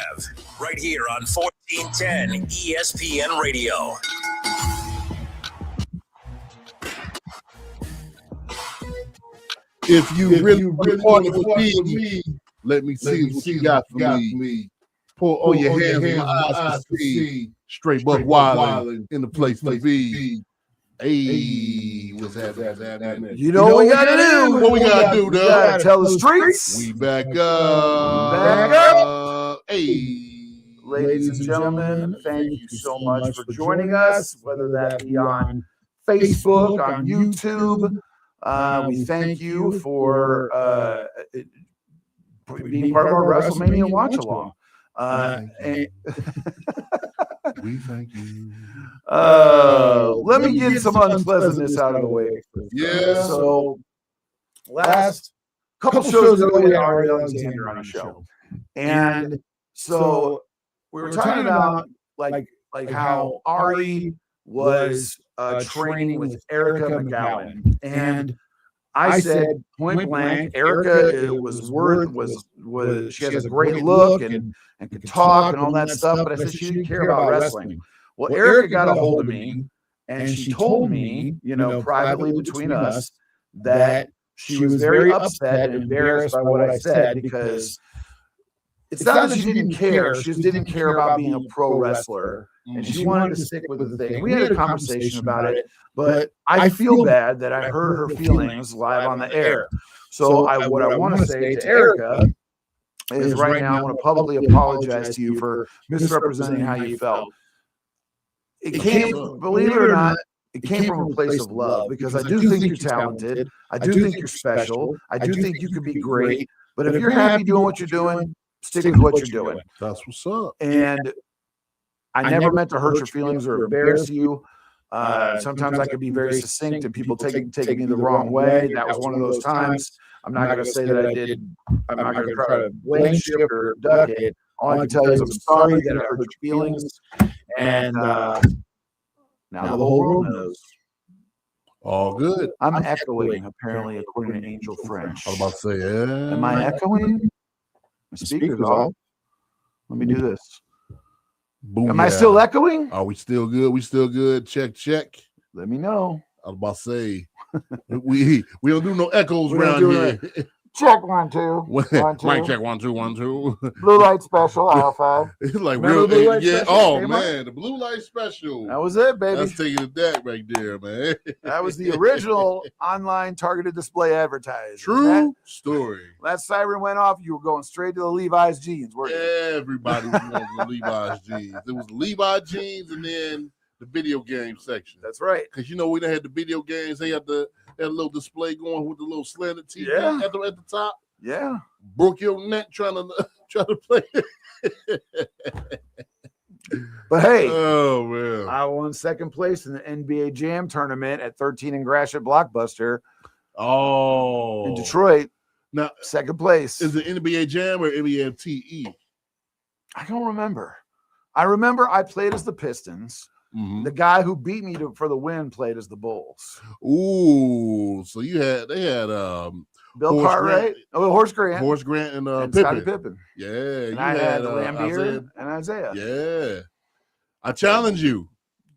have right here on 1410 ESPN Radio. If you really want to party with me, let me see what you got for me. Pull all your hands in my eyes to see. Straight Buck Wildin' in the place to be. Hey, what's happening? You know what we gotta do? What we gotta do, though? Gotta tell the streets. We back up. Hey. Ladies and gentlemen, thank you so much for joining us, whether that be on Facebook, on YouTube. We thank you for being part of our WrestleMania watch-along. We thank you. Let me get some unpleasantness out of the way. Yeah. So, last couple shows ago, we had Ari Alexander on the show. And so we were talking about like how Ari was training with Erica McGowan. And I said point blank, Erica she has a great look and could talk and all that stuff, but I said she didn't care about wrestling. Well, Erica got a hold of me and she told me, privately between us, that she was very upset and embarrassed by what I said, because it's not that she didn't care. She just didn't care about being a pro wrestler. And she wanted to stick with the thing. We had a conversation about it, but I feel bad that I hurt her feelings live on the air. So what I want to say to Erica is right now I want to publicly apologize to you for misrepresenting how you felt. It came, believe it or not, it came from a place of love, because I do think you're talented. I do think you're special. I do think you could be great. But if you're happy doing what you're doing, stick with what you're doing. That's what's up. And I never meant to hurt your feelings or embarrass you. Sometimes I could be very succinct and people take me the wrong way. That was one of those times. I'm not going to say that I did. I'm not going to try to blame shift or duck it. All I can tell you is I'm sorry that I hurt your feelings. And now the whole world knows. All good. I'm echoing, apparently, according to Angel French. I was about to say, yeah. Am I echoing? My speaker's off. Let me do this. Boom, Am I still echoing? Are we still good? We still good? Check. Let me know. I was about to say, we don't do no echoes around here. Check 1 2 1 2. Mic check 1 2 1 2. Blue light special, aisle 5. It's like Remember real, yeah. Oh man, the blue light special. That was it, baby. That's taking it back right there, man. That was the original online targeted display advertising. True story. That siren went off. You were going straight to the Levi's jeans, weren't you? Everybody was going to the Levi's jeans. It was the Levi's jeans and then the video game section. That's right. Because when they had the video games, they had a little display going with the little slanted TV at the top. Yeah. Broke your neck trying to play. But hey, oh man, I won second place in the NBA Jam tournament at 13 and Gratiot Blockbuster. Oh, in Detroit. Now, second place. Is it NBA Jam or NBFTE? I don't remember. I remember I played as the Pistons. Mm-hmm. The guy who beat me for the win played as the Bulls. Ooh, so they had Bill Cartwright, Horace Grant, and Scottie Pippen. Yeah, and I had Lambeer and Isaiah. Yeah, I challenge you.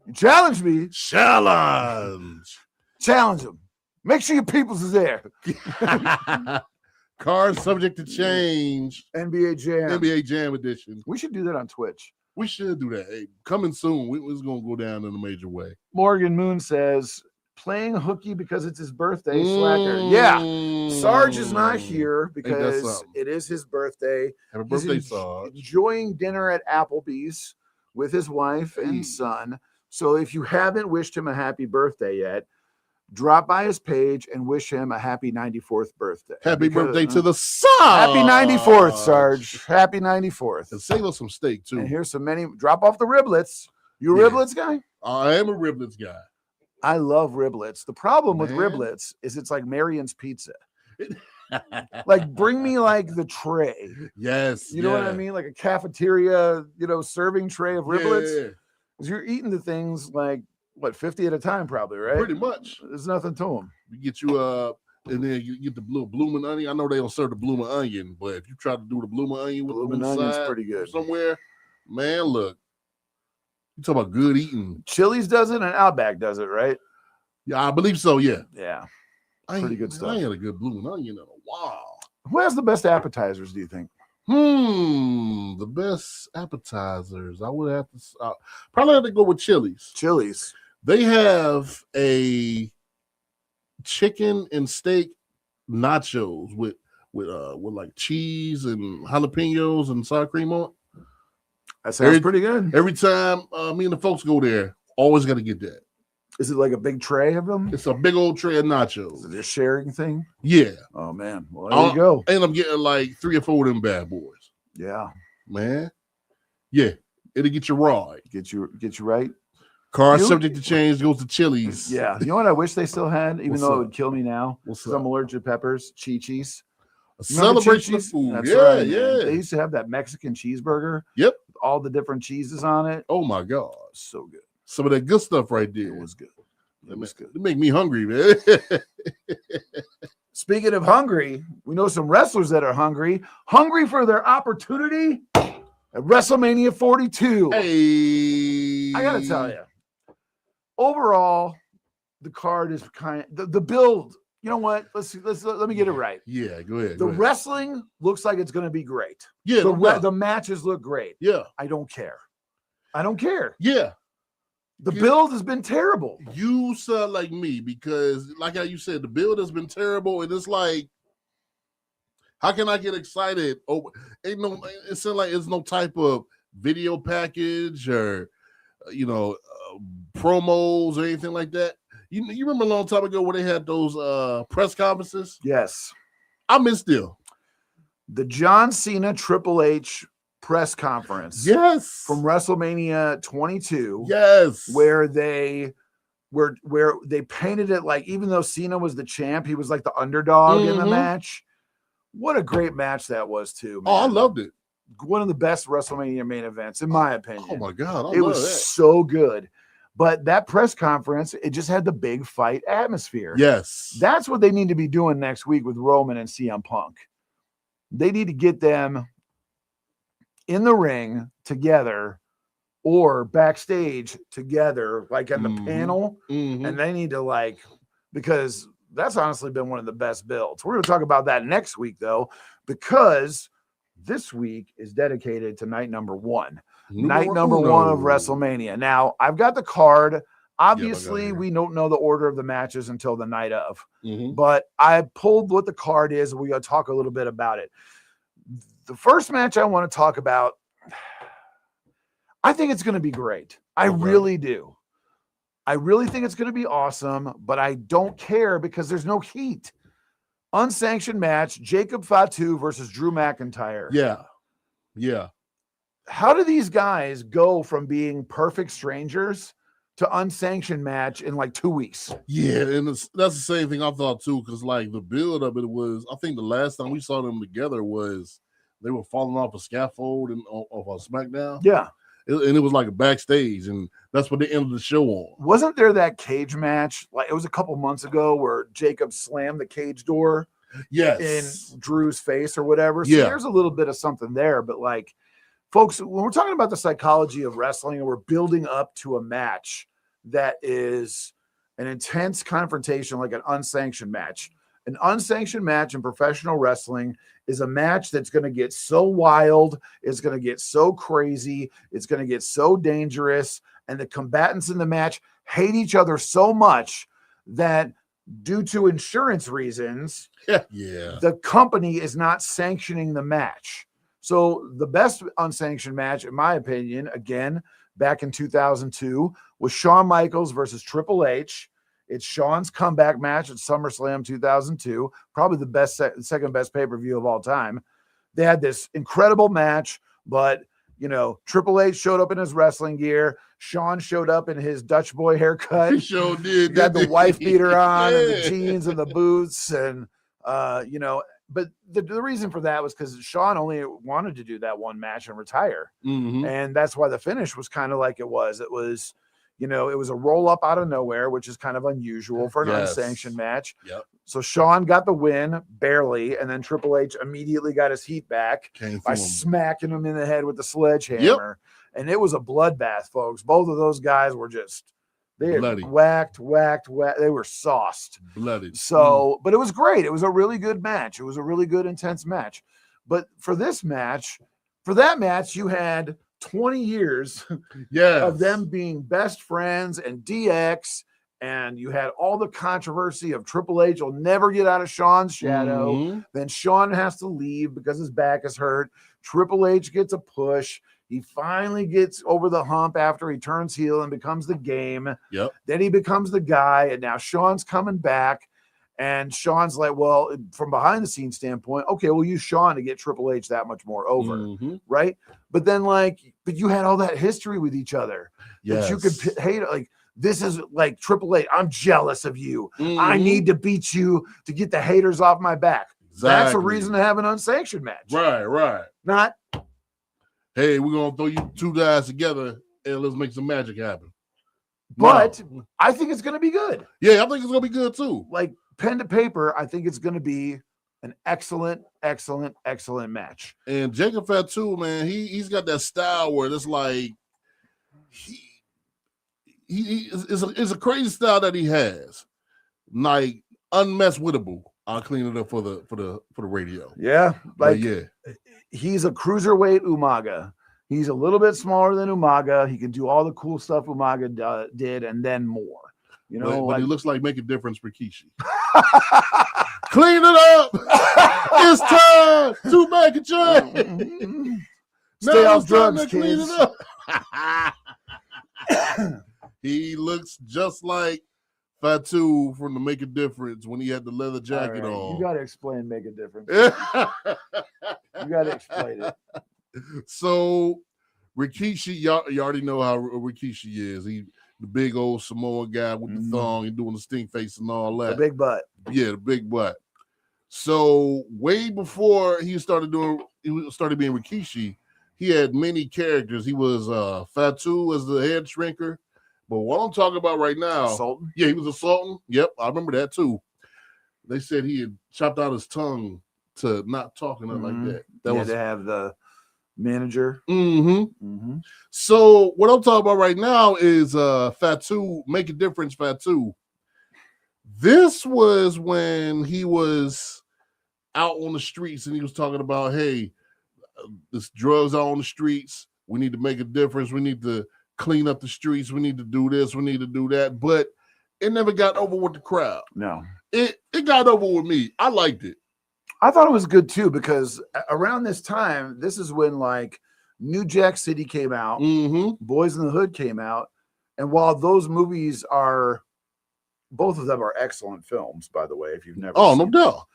You challenge me. Challenge them. Make sure your peoples is there. Cards subject to change. NBA Jam edition. We should do that on Twitch. We should do that. Hey, coming soon. It's going to go down in a major way. Morgan Moon says, playing hooky because it's his birthday, slacker. Yeah. Sarge is not here because it is his birthday. Happy birthday, Sarge. Enjoying dinner at Applebee's with his wife and son. So if you haven't wished him a happy birthday yet, drop by his page and wish him a happy 94th birthday. Happy birthday to the Sarge. Happy 94th, Sarge. Happy 94th. And save us some steak, too. And here's some drop off the riblets. You a riblets guy? I am a riblets guy. I love riblets. The problem with riblets is it's like Marion's Pizza. Like, bring me like the tray. Yes. You know what I mean? Like a cafeteria, serving tray of riblets. Because you're eating the things like, 50 at a time, probably, right? Pretty much. There's nothing to them. We get you and then you get the little blooming onion. I know they don't serve the blooming onion, but if you try to do the blooming onion with Blooming the onion's side pretty good. somewhere, man, look, you talk about good eating. Chili's does it and Outback does it, right? Yeah, I believe so. Yeah, Yeah, pretty good stuff. I ain't had a good blooming onion in a while. Who has the best appetizers, do you think? The best appetizers. I would have to probably have to go with Chili's. Chili's. They have a chicken and steak nachos with like cheese and jalapenos and sour cream on it. That sounds pretty good. Every time me and the folks go there, always got to get that. Is it like a big tray of them? It's a big old tray of nachos. Is it a sharing thing? Yeah. Oh man. Well, there you go. And I'm getting like 3 or 4 of them bad boys. Yeah. Man. Yeah. It'll get you raw. Get you right. Car subject to change goes to Chili's. Yeah. You know what I wish they still had, even though up? it would kill me now? Because I'm allergic to peppers. Chi-Chi's. A celebration of food. That's yeah, right, yeah. Man. They used to have that Mexican cheeseburger. Yep. With all the different cheeses on it. Oh my God. So good. Some of that good stuff right there. It was good. It was good. It make me hungry, man. Speaking of hungry, we know some wrestlers that are hungry for their opportunity at WrestleMania 42. Hey, I gotta tell you, overall, the card is kind of the build. You know what? Let me get it right. Yeah, go ahead. The wrestling looks like it's going to be great. Yeah, the matches look great. Yeah, I don't care. I don't care. Yeah. The build has been terrible. You sound like me because, like how you said, the build has been terrible, and it's like, how can I get excited? Oh, it sounds like it's no type of video package or, promos or anything like that. You remember a long time ago when they had those press conferences? Yes, I missed them. The John Cena Triple H press conference. Yes. From WrestleMania 22. Yes. Where they painted it like, even though Cena was the champ, he was like the underdog in the match. What a great match that was too, man. Oh, I loved it. One of the best WrestleMania main events, in my opinion. Oh my God. It was so good. But that press conference, it just had the big fight atmosphere. Yes. That's what they need to be doing next week with Roman and CM Punk. They need to get them in the ring together or backstage together, like on the panel. And they need to because that's honestly been one of the best builds. We're going to talk about that next week, though, because this week is dedicated to night number one. Night number one of WrestleMania. Now, I've got the card. Obviously, we don't know the order of the matches until the night of. But I pulled what the card is, and we're going to talk a little bit about it. The first match I want to talk about, I think it's going to be great. I really do. I really think it's going to be awesome, but I don't care because there's no heat. Unsanctioned match, Jacob Fatu versus Drew McIntyre. Yeah. Yeah. How do these guys go from being perfect strangers to unsanctioned match in like 2 weeks? Yeah, and that's the same thing I thought too, because the build of it was, I think the last time we saw them together was they were falling off a scaffold and off a SmackDown. Yeah. And it was like a backstage, and that's what they ended the show on. Wasn't there that cage match? Like it was a couple months ago where Jacob slammed the cage door in Drew's face or whatever. So there's a little bit of something there, but folks, when we're talking about the psychology of wrestling and we're building up to a match that is an intense confrontation, like an unsanctioned match. An unsanctioned match in professional wrestling is a match that's going to get so wild, it's going to get so crazy, it's going to get so dangerous, and the combatants in the match hate each other so much that due to insurance reasons, the company is not sanctioning the match. So the best unsanctioned match, in my opinion, again, back in 2002, was Shawn Michaels versus Triple H. It's Shawn's comeback match at SummerSlam 2002, probably the best second best pay-per-view of all time. They had this incredible match, but Triple H showed up in his wrestling gear. Shawn showed up in his Dutch boy haircut. He sure did. He had the wife beater on and the jeans and the boots and but the reason for that was because Shawn only wanted to do that one match and retire. And that's why the finish was kind of like it was. It was, it was a roll up out of nowhere, which is kind of unusual for an unsanctioned match. So Shawn got the win barely, and then Triple H immediately got his heat back by smacking him in the head with the sledgehammer. Yep. And it was a bloodbath, folks. Both of those guys were just whacked. They were sauced. Blooded. So, but it was great. It was a really good match. It was a really good, intense match. But for that match, you had 20 years of them being best friends and DX. And you had all the controversy of Triple H will never get out of Shawn's shadow. Mm-hmm. Then Shawn has to leave because his back is hurt. Triple H gets a push. He finally gets over the hump after he turns heel and becomes the game. Yep. Then he becomes the guy. And now Shawn's coming back. And Shawn's like, well, from behind the scenes standpoint, okay, we'll use Shawn to get Triple H that much more over. Mm-hmm. Right. But then but you had all that history with each other that you could hate. Like, this is like Triple H. I'm jealous of you. Mm-hmm. I need to beat you to get the haters off my back. Exactly. That's a reason to have an unsanctioned match. Right. Not, hey, we're going to throw you two guys together and let's make some magic happen. But I think it's going to be good. Yeah, I think it's going to be good too. Like pen to paper, I think it's going to be an excellent match. And Jacob Fatu, man, he's got that style where it's like it's a crazy style that he has, like unmesswittable. I'll clean it up for the radio. Yeah, he's a cruiserweight Umaga. He's a little bit smaller than Umaga. He can do all the cool stuff Umaga did, and then more. You know, but he looks like Make a Difference for Rikishi. Clean it up. It's time to make a change. Stay off drugs, kids. Clean it up. He looks just like Fatu from the Make a Difference when he had the leather jacket on. You got to explain Make a Difference. You got to explain it. So Rikishi, you already know how Rikishi is. He the big old Samoan guy with the thong and doing the stink face and all that. The big butt. Yeah, the big butt. So way before he started being Rikishi, he had many characters. He was Fatu as the head shrinker. But what I'm talking about right now, Sultan? Yeah, he was a Sultan. Yep, I remember that too. They said he had chopped out his tongue to not talking like that. That was to have the manager. So what I'm talking about right now is Fatu, Make a Difference Fatu. This was when he was out on the streets and he was talking about, hey, this drugs out on the streets. We need to make a difference. We need to clean up the streets. We need to do this. We need to do that. But it never got over with the crowd. No. It got over with me. I liked it. I thought it was good too, because around this time, this is when like New Jack City came out, Boys in the Hood came out. And while those movies both of them are excellent films, by the way, if you've never seen no doubt.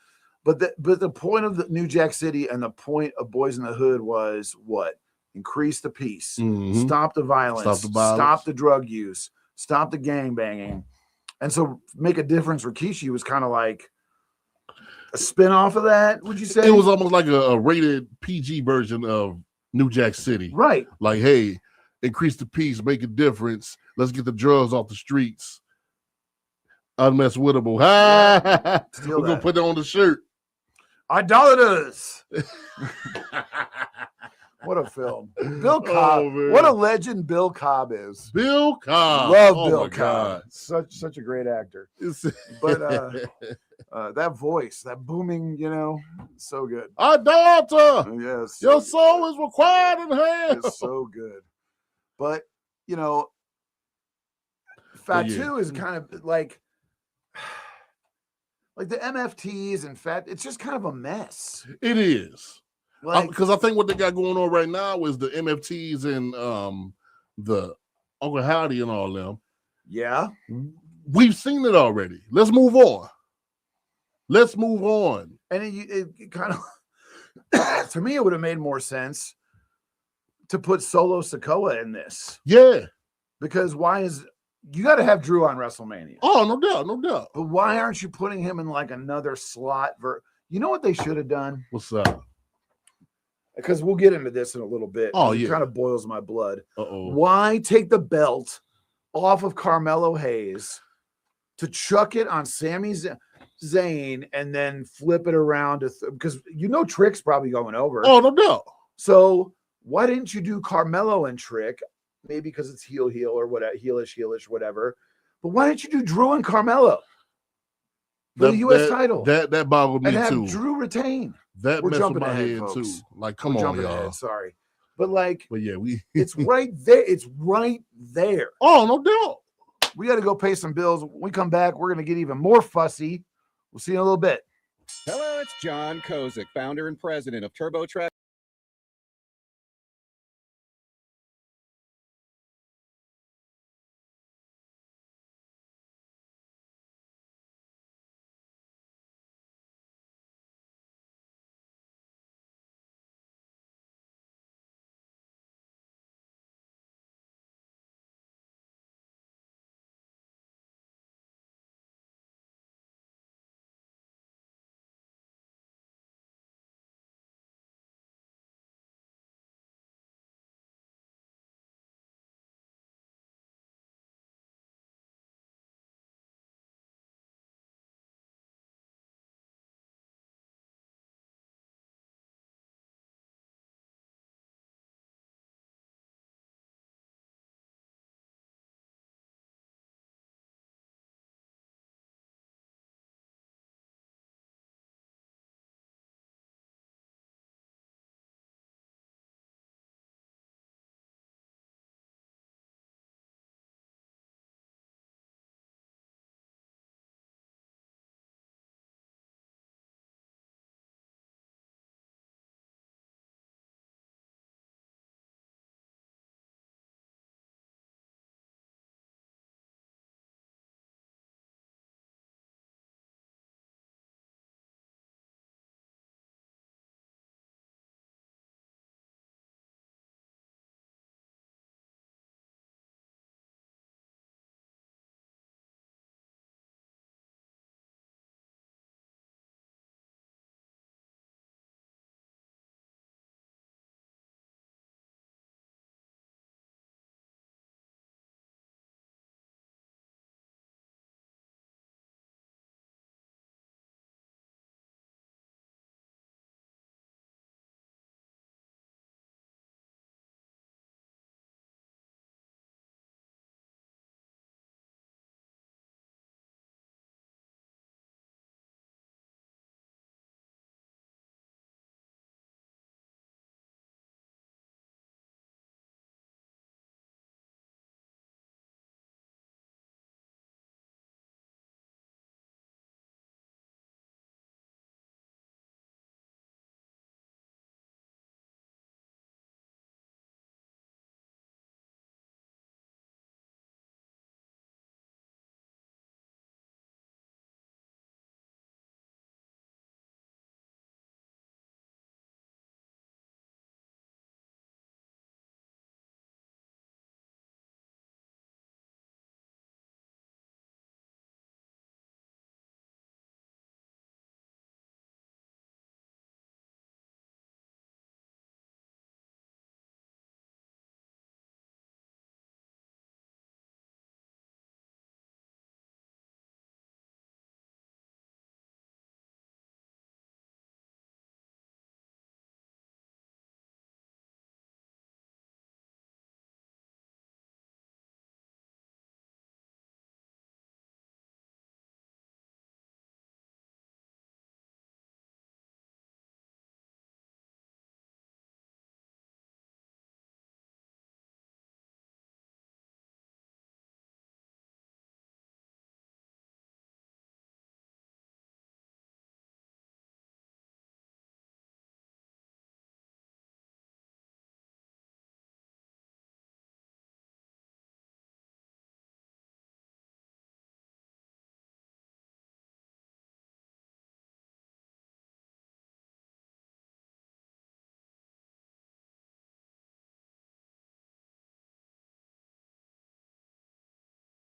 But the point of the New Jack City and the point of Boys in the Hood was what? Increase the peace, stop the violence, stop the drug use, stop the gang banging. And so Make a Difference, Rikishi was kind of like a spin-off of that, would you say? It was almost like a rated PG version of New Jack City. Right. Like, hey, increase the peace, make a difference. Let's get the drugs off the streets. Unmesswittable. We're going to put it on the shirt. Idolaters. What a film. Bill Cobb. What a legend Bill Cobb is. Bill Cobb. Love Bill Cobb. Such a great actor. But that voice, that booming, so good. Idolater. Yes. Your soul is required in hell. It's so good. But, Fatu is kind of like the MFTs and it's just kind of a mess. It is. Because I think what they got going on right now is the MFTs and the Uncle Howdy and all them. Yeah. We've seen it already. Let's move on. And it kind of, to me, it would have made more sense to put Solo Sikoa in this. Yeah. Because you got to have Drew on WrestleMania. Oh, no doubt. But why aren't you putting him in like another slot? You know what they should have done? What's up? Because we'll get into this in a little bit. Oh, yeah. It kind of boils my blood. Uh-oh. Why take the belt off of Carmelo Hayes to chuck it on Sami Zayn? Zayn and then flip it around to because Trick's probably going over. Oh, no doubt. So why didn't you do Carmelo and Trick? Maybe because it's heel or whatever, heelish, whatever. But why didn't you do Drew and Carmelo for the U.S. title? That boggled me and have too. Drew retain. That We're messed jumping with my ahead, head folks. too. Like, come on, y'all. Ahead, sorry, but yeah, it's right there. It's right there. Oh, no doubt. We got to go pay some bills. When we come back, we're going to get even more fussy. We'll see you in a little bit. Hello, it's John Kozik, founder and president of TurboTrack.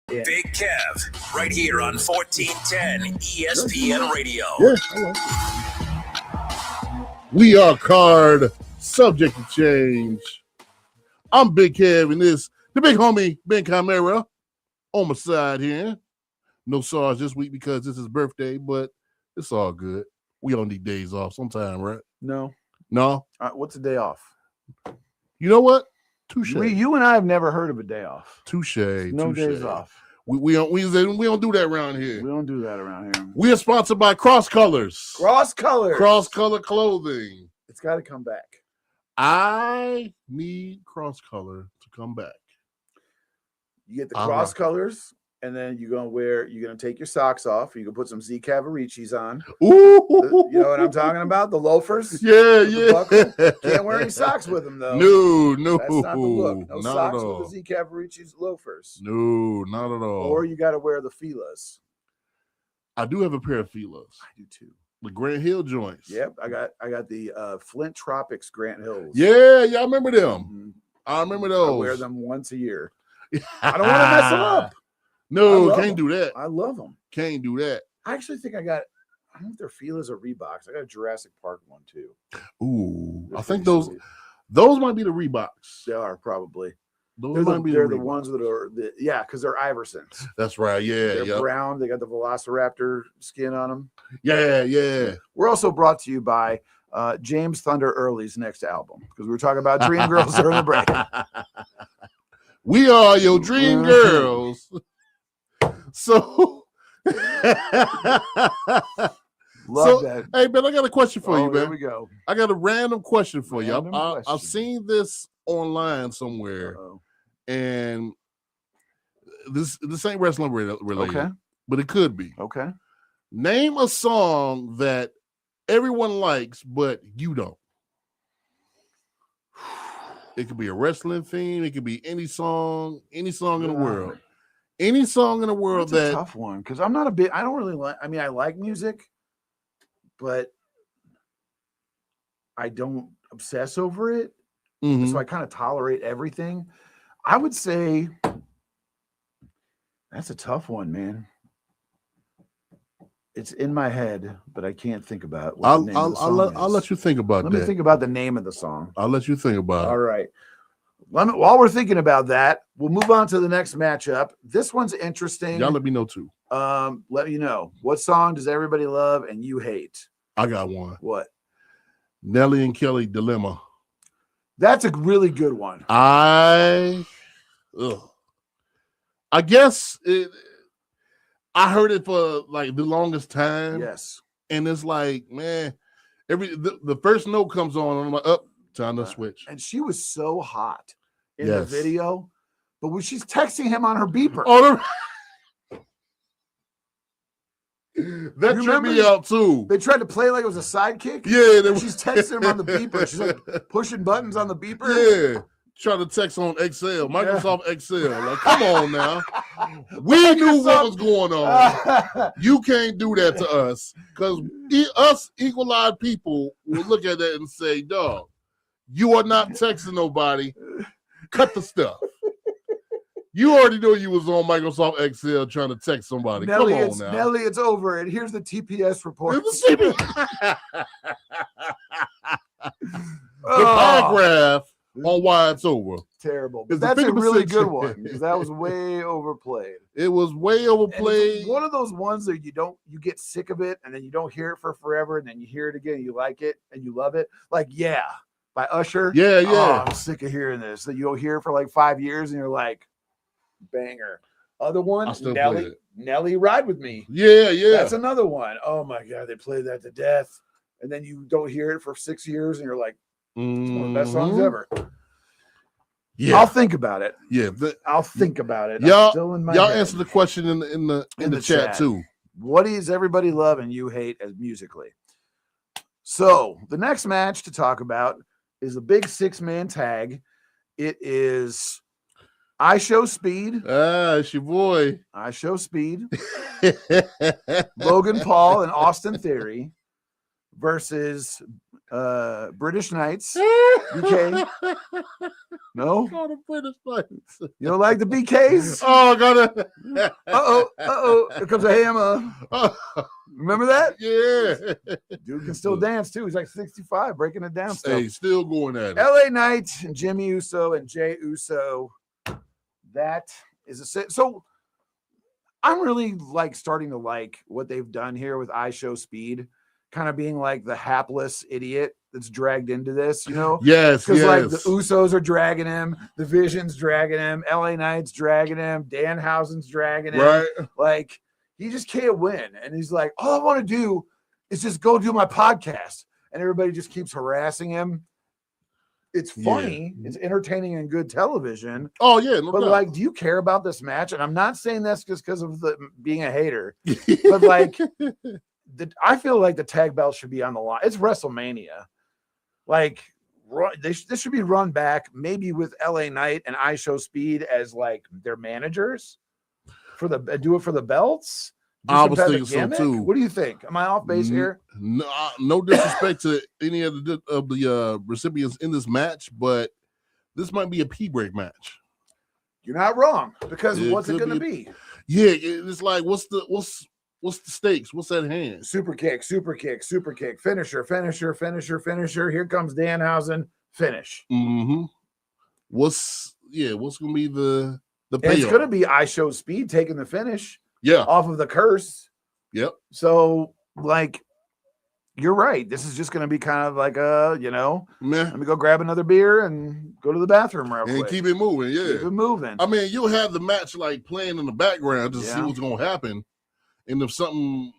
Big Kev, right here on 1410 ESPN Radio. Yeah. We are card subject to change. I'm Big Kev, and this the big homie Ben Chimera on my side here. No SARS this week because it's his birthday, but It's all good. We don't need days off sometime, right? No. No. What's a day off? You know what? Touche. You and I have never heard of a day off. Touche. No touche. days off. We don't do that around here. We don't do that around here. We are sponsored by Cross Colors. Cross Colors. Cross Color Clothing. It's got to come back. I need Cross Color to come back. You get the cross colors, and then you're gonna take your socks off. You can put some Z Cavaricis on. Ooh. You know what I'm talking about? The loafers. Yeah. Can't wear any socks with them though. No. That's not the look. No not socks at all. with the Z Cavaricis loafers. No, not at all. Or you got to wear the Filas. I do have a pair of Filas. I do too. The Grant Hill joints. Yep, I got the Flint Tropics Grant Hills. Yeah, I remember them. Mm-hmm. I remember those. I wear them once a year. I don't want to mess them up. No, can't do that. I love them. Can't do that. I actually think I don't know if they're Filas or Reeboks. I got a Jurassic Park one too. Ooh, They're I think sweet. those might be the Reeboks. They are probably. Those They're might be the Reeboks. ones that are because they're Iversons. That's right. Yeah, They're brown. They got the Velociraptor skin on them. Yeah. We're also brought to you by James Thunder Early's next album because we were talking about Dream Girls during the break. We are your dream girls. So, Love that. Hey, man, I got a question for you, man. There we go. I got a random question for you. Random I've question. seen this online somewhere, and this ain't wrestling related, Okay. but it could be. Okay. Name a song that everyone likes, but you don't. It could be a wrestling theme. It could be any song in the world. Any song in the world That's a that tough one because I'm not I don't really like. I mean, I like music, but I don't obsess over it. Mhm. So I kind of tolerate everything. I would say that's a tough one, man. It's in my head, but I can't think about what the name of the song I'll is. let you think about that. Let me think about the name of the song. I'll let you think about All it. right. While we're thinking about that, we'll move on to the next matchup. This one's interesting. Y'all let me know too. Let me know. What song does everybody love and you hate? I got one. What? Nelly and Kelly Dilemma. That's a really good one. I guess I heard it for like the longest time. Yes. And it's like, man, the first note comes on, and I'm like, time to switch. And she was so hot in Yes. the video, but when she's texting him on her beeper. That tripped me out too. They tried to play like it was a sidekick. Yeah, She's texting him on the beeper. She's like pushing buttons on the beeper. Yeah. Trying to text on Excel, Microsoft Excel. Like, come on now. We knew what was going on. You can't do that to us. Because us equal-eyed people will look at that and say, dog, you are not texting nobody. Cut the stuff. You already know you was on Microsoft Excel trying to text somebody. Nelly, come on now. Nelly, it's over. And here's the TPS report. The paragraph on why it's over. Terrible. But It's the that's a 50% really good one because that was way overplayed. It was way overplayed. It's one of those ones that you get sick of it and then you don't hear it for forever and then you hear it again and you like it and you love it. Like, yeah, by Usher. Yeah. Oh, I'm sick of hearing this. That you don't hear it for like 5 years and you're like, banger. Other one, I still play it. Nelly, Ride With Me. Yeah. That's another one. Oh my God, they play that to death. And then you don't hear it for 6 years and you're like, it's one of the best songs ever. Yeah. I'll think about it. Yeah. I'll think about it. Y'all, still in my y'all head. answer the question in the chat too. What does everybody love and you hate as musically? So the next match to talk about is a big 6-man tag. It is I Show Speed. It's your boy. I Show Speed. Logan Paul and Austin Theory versus British Knights. BK. No? British Knights. You don't like the BKs? Oh, gotta. Here comes a hammer. Remember that? Yeah. Dude can still dance too. He's like 65, breaking it down still. Hey, still going at it. LA Knight and Jimmy Uso and Jay Uso. That is so I'm really like starting to like what they've done here with I Show Speed, kind of being like the hapless idiot that's dragged into this, you know? Yes, Because yes. like the Usos are dragging him, the Vision's dragging him, LA Knight's dragging him, Danhausen's dragging him. Right. Like he just can't win. And he's like, all I want to do is just go do my podcast. And everybody just keeps harassing him. It's funny, it's entertaining and good television. Oh yeah, no but doubt. like, do you care about this match? And I'm not saying that's just because of the being a hater, but like, I feel like the tag belt should be on the line. It's WrestleMania, like this should be run back, maybe with LA Knight and I Show Speed as like their managers for the do it for the belts. I was thinking so too. What do you think? Am I off base here? No disrespect to any of the recipients in this match, but this might be a pee break match. You're not wrong, because what's it going to be? Yeah, it's like what's the stakes? What's at hand? Super kick, finisher. Here comes Danhausen, finish. Mm-hmm. What's gonna be the payoff? It's gonna be I Show Speed taking the finish. Yeah, off of the curse. Yep. So like, you're right. This is just going to be kind of like let me go grab another beer and go to the bathroom real quick. And keep it moving. Yeah, keep it moving. I mean, you'll have the match like playing in the background to see what's going to happen, and if something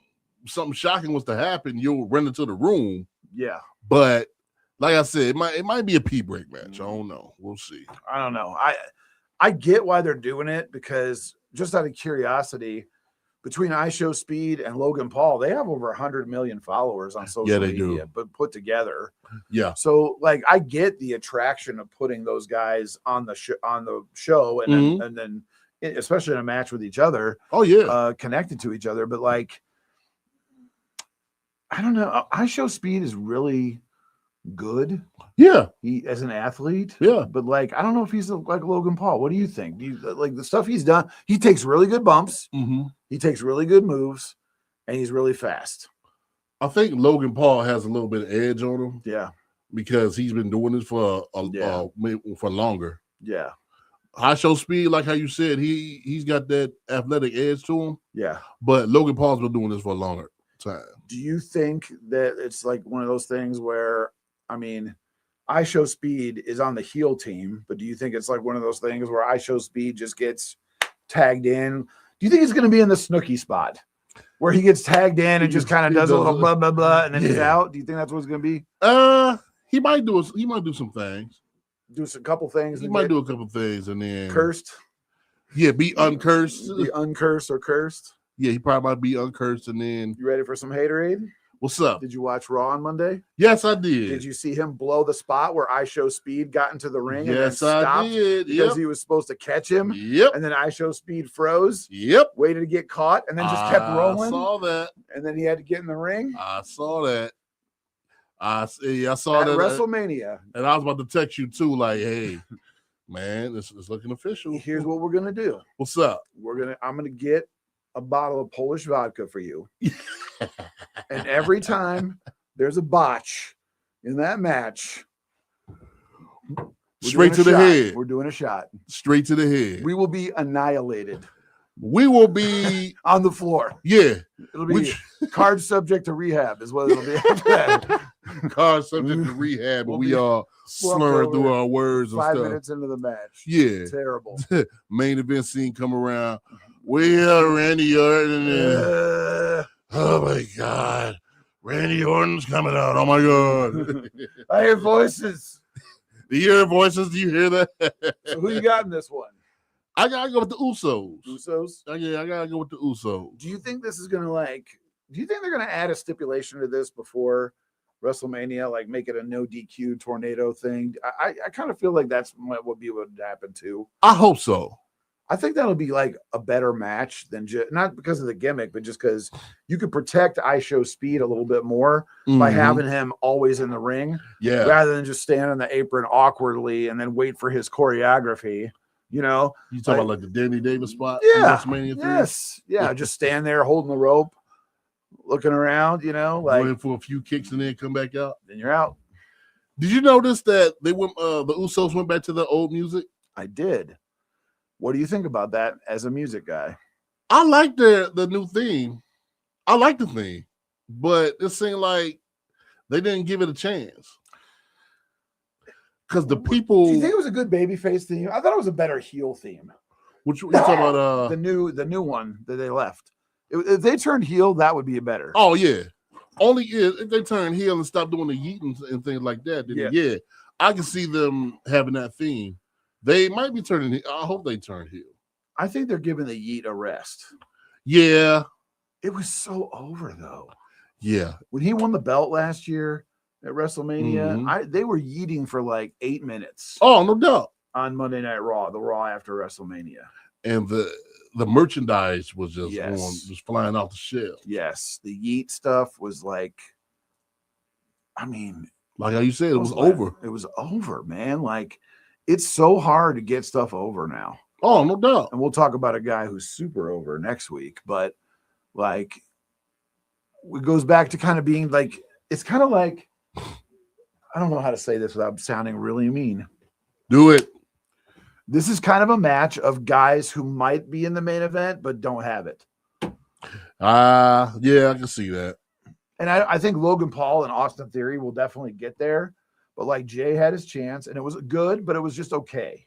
shocking was to happen, you'll run into the room. Yeah. But like I said, it might be a pee break match. I don't know. We'll see. I don't know. I get why they're doing it, because just out of curiosity, between I Show Speed and Logan Paul, they have over 100 million followers on social media, but put together. Yeah. So like, I get the attraction of putting those guys on the show, and then especially in a match with each other. Oh yeah, connected to each other. But like, I don't know. I Show Speed is really good. Yeah, he as an athlete. Yeah, but like, I don't know if he's like Logan Paul. What do you think? Do you like the stuff he's done? He takes really good bumps. Mm-hmm. He takes really good moves, and he's really fast. I think Logan Paul has a little bit of edge on him. Yeah, because he's been doing this for longer. Yeah. I Show Speed, like how you said, he's got that athletic edge to him. Yeah, but Logan Paul's been doing this for a longer time. Do you think that it's like one of those things where, I mean, I Show Speed is on the heel team, but do you think it's like one of those things where I Show Speed just gets tagged in? Do you think it's going to be in the Snooki spot where he gets tagged in and just kind of does a little blah blah blah and then he's out? Do you think that's what it's going to be? He might do some things. Do a couple things. He might do a couple things and then cursed. Yeah, be uncursed. Be uncursed or cursed. Yeah, he probably might be uncursed and then. You ready for some haterade? What's up? Did you watch Raw on Monday? Yes, I did. Did you see him blow the spot where I Show Speed got into the ring? Yes, and then stopped I did. Because he was supposed to catch him. Yep. And then I Show Speed froze. Yep. Waited to get caught and then just kept rolling. I saw that. And then he had to get in the ring. I saw that. I saw at that WrestleMania. And I was about to text you too, like, hey, man, this is looking official. Here's what we're gonna do. What's up? I'm gonna get a bottle of Polish vodka for you. And every time there's a botch in that match, straight to the head. We're doing a shot. Straight to the head. We will be annihilated. We will be on the floor. Yeah. It'll be card subject to rehab is what it'll be after that. Card subject to rehab, and we are slurring through our words and 5 stuff. minutes into the match. Yeah. Terrible. Main event scene come around. We are Randy Orton. Oh my God. Randy Orton's coming out. Oh my God. I hear voices. Do you hear voices? Do you hear that? So who you got in this one? I gotta go with the Usos. Usos? Yeah, I gotta go with the Usos. Do you think this is gonna do you think they're gonna add a stipulation to this before WrestleMania, like make it a no DQ tornado thing? I kind of feel like that's what would happen too. I hope so. I think that'll be like a better match than just not because of the gimmick, but just because you could protect I Show Speed a little bit more by having him always in the ring, rather than just stand on the apron awkwardly and then wait for his choreography. You know, you talking about like the Danny Davis spot? Yeah. WrestleMania 3? Yes. Yeah. Just stand there holding the rope, looking around, like waiting for a few kicks and then come back out. Then you're out. Did you notice that they went the Usos went back to the old music? I did. What do you think about that as a music guy? I like the new theme. I like the theme, but it seemed like they didn't give it a chance. Because the people, do you think it was a good babyface theme? I thought it was a better heel theme. Which you talking about? The new one that they left. If they turned heel, that would be a better. Oh yeah, only if they turn heel and stop doing the yeeting and things like that. Then yeah, I can see them having that theme. They might be turning. I hope they turn heel. I think they're giving the yeet a rest. Yeah, it was so over though. Yeah, when he won the belt last year at WrestleMania, they were yeeting for like 8 minutes. Oh, no doubt. On Monday Night Raw, the Raw after WrestleMania, and the merchandise was just just flying off the shelf. Yes, the yeet stuff was like, I mean, like how you said, it was over. It was over, man. Like, it's so hard to get stuff over now. Oh, no doubt. And we'll talk about a guy who's super over next week, but like, it goes back to kind of being like, it's kind of like, I don't know how to say this without sounding really mean. Do it. This is kind of a match of guys who might be in the main event but don't have it. Yeah, I can see that. And I think Logan Paul and Austin Theory will definitely get there. But like, Jay had his chance, and it was good, but it was just okay.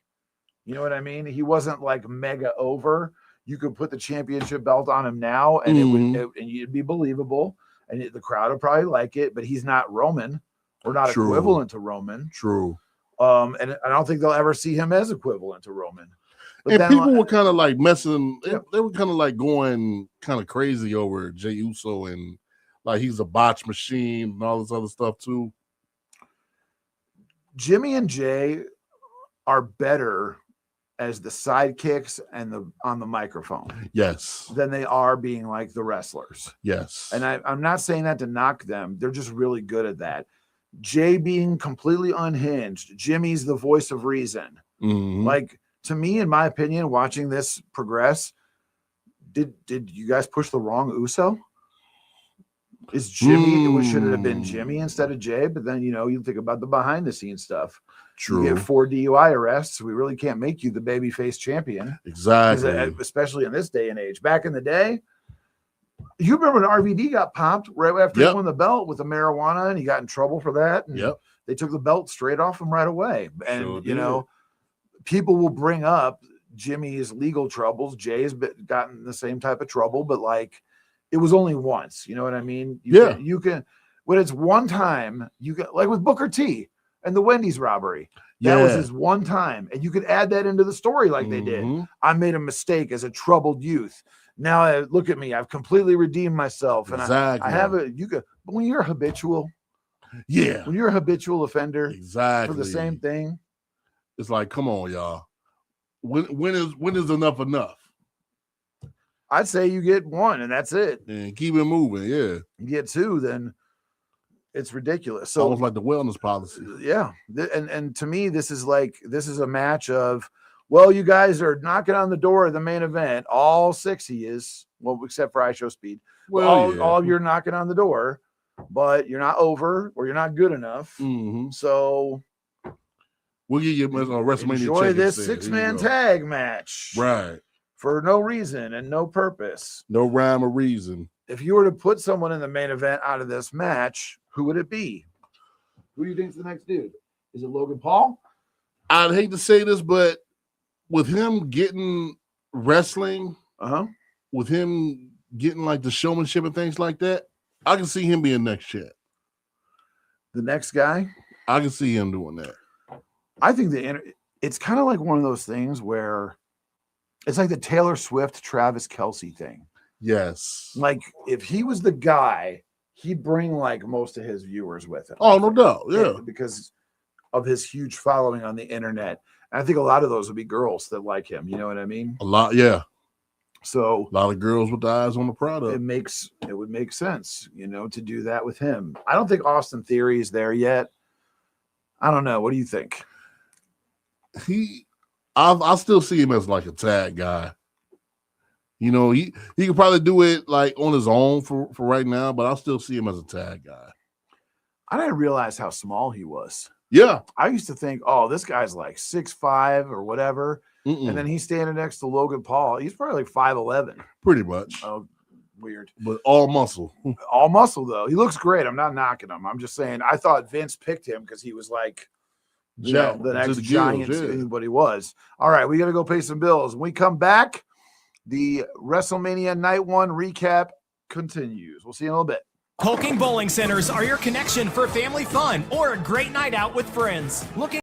You know what I mean? He wasn't like mega over. You could put the championship belt on him now, and and it'd be believable, and the crowd would probably like it. But he's not Roman. We're not equivalent to Roman. True. And I don't think they'll ever see him as equivalent to Roman. But and then, people were kind of like messing. They were kind of like going kind of crazy over Jey Uso and like he's a botch machine and all this other stuff too. Jimmy and Jay are better as the sidekicks and on the microphone. Yes. Than they are being like the wrestlers. Yes. And I'm not saying that to knock them. They're just really good at that. Jay being completely unhinged. Jimmy's the voice of reason. Like, to me, in my opinion, watching this progress, did you guys push the wrong Uso? Is Jimmy, should it have been Jimmy instead of Jay? But then, you think about the behind the scenes stuff. True. You get 4 DUI arrests. We really can't make you the babyface champion. Exactly. Especially in this day and age. Back in the day, you remember when RVD got popped right after he won the belt with the marijuana, and he got in trouble for that. And they took the belt straight off him right away. And, people will bring up Jimmy's legal troubles. Jay's gotten the same type of trouble, but like, it was only once. You know what I mean? You can, when it's one time, you can, like with Booker T and the Wendy's robbery. That was his one time. And you could add that into the story like they did. I made a mistake as a troubled youth. Now look at me. I've completely redeemed myself. And I have but when you're habitual. Yeah. When you're a habitual offender. Exactly. For the same thing. It's like, come on, y'all. When is enough? I'd say you get 1 and that's it. And keep it moving. Yeah. You get 2, then it's ridiculous. So almost like the wellness policy. Yeah. And to me, this is a match of, well, you guys are knocking on the door of the main event. All 6 he is, well, except for iShow Speed. Well, all of you are knocking on the door, but you're not over or you're not good enough. So we'll give you a WrestleMania. Enjoy this 6-man tag match. Right. For no reason and no purpose. No rhyme or reason. If you were to put someone in the main event out of this match, who would it be? Who do you think is the next dude? Is it Logan Paul? I'd hate to say this, but with him getting wrestling, with him getting like the showmanship and things like that, I can see him being next champ. The next guy? I can see him doing that. I think it's kind of like one of those things where it's like the Taylor Swift, Travis Kelce thing. Yes. Like, if he was the guy, he'd bring like most of his viewers with him. Oh, no doubt. Yeah. Because of his huge following on the internet. And I think a lot of those would be girls that like him. You know what I mean? A lot. Yeah. So a lot of girls with the eyes on the product. It would make sense, to do that with him. I don't think Austin Theory is there yet. I don't know. What do you think? I still see him as like a tag guy. He could probably do it like on his own for right now, but I still see him as a tag guy. I didn't realize how small he was. Yeah. I used to think, oh, this guy's like 6'5" or whatever. Mm-mm. And then he's standing next to Logan Paul. He's probably like 5'11". Pretty much. Oh, weird. But all muscle. All muscle, though. He looks great. I'm not knocking him. I'm just saying I thought Vince picked him because he was like, Jack, the next to the giant gills, yeah. anybody was. All right, we got to go pay some bills. When we come back, the WrestleMania Night 1 recap continues. We'll see you in a little bit. Polking Bowling Centers are your connection for family fun or a great night out with friends. Looking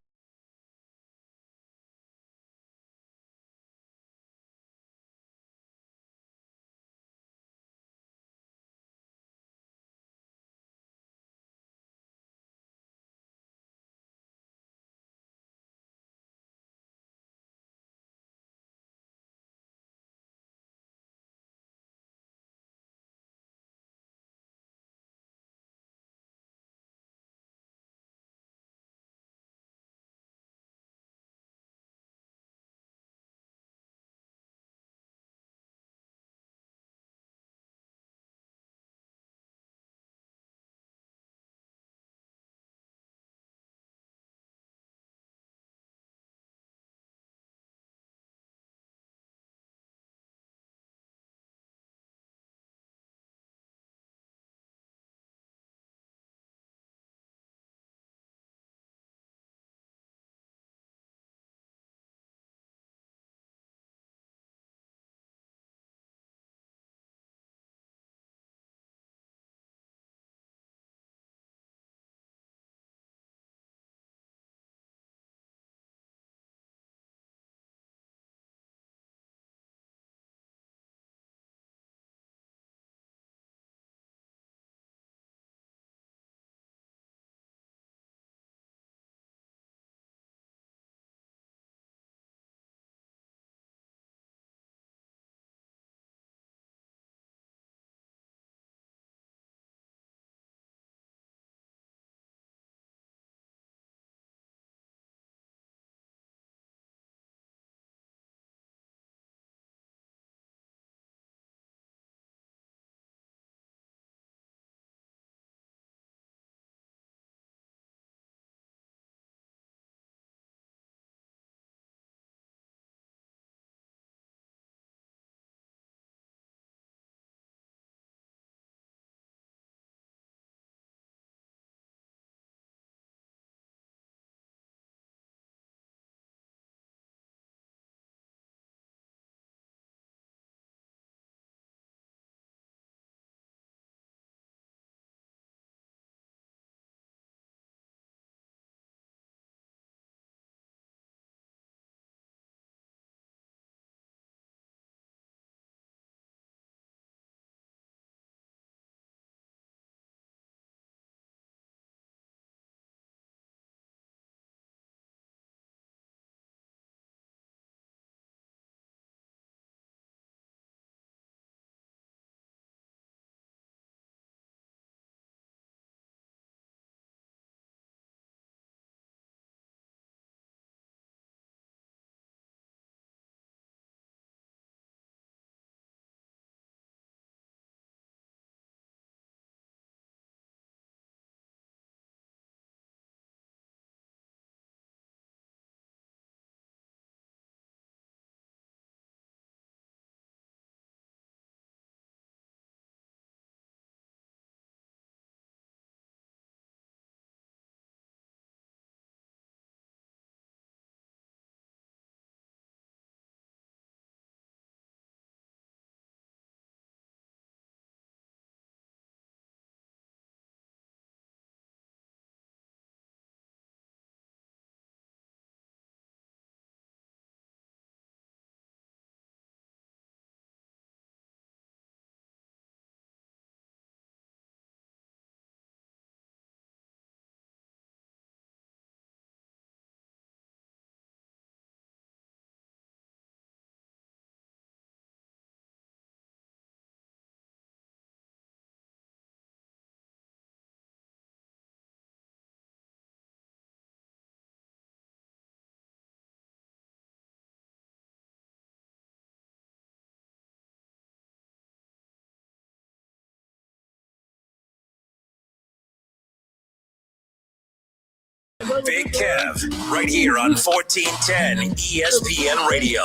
Big Kev, right here on 1410 ESPN Radio.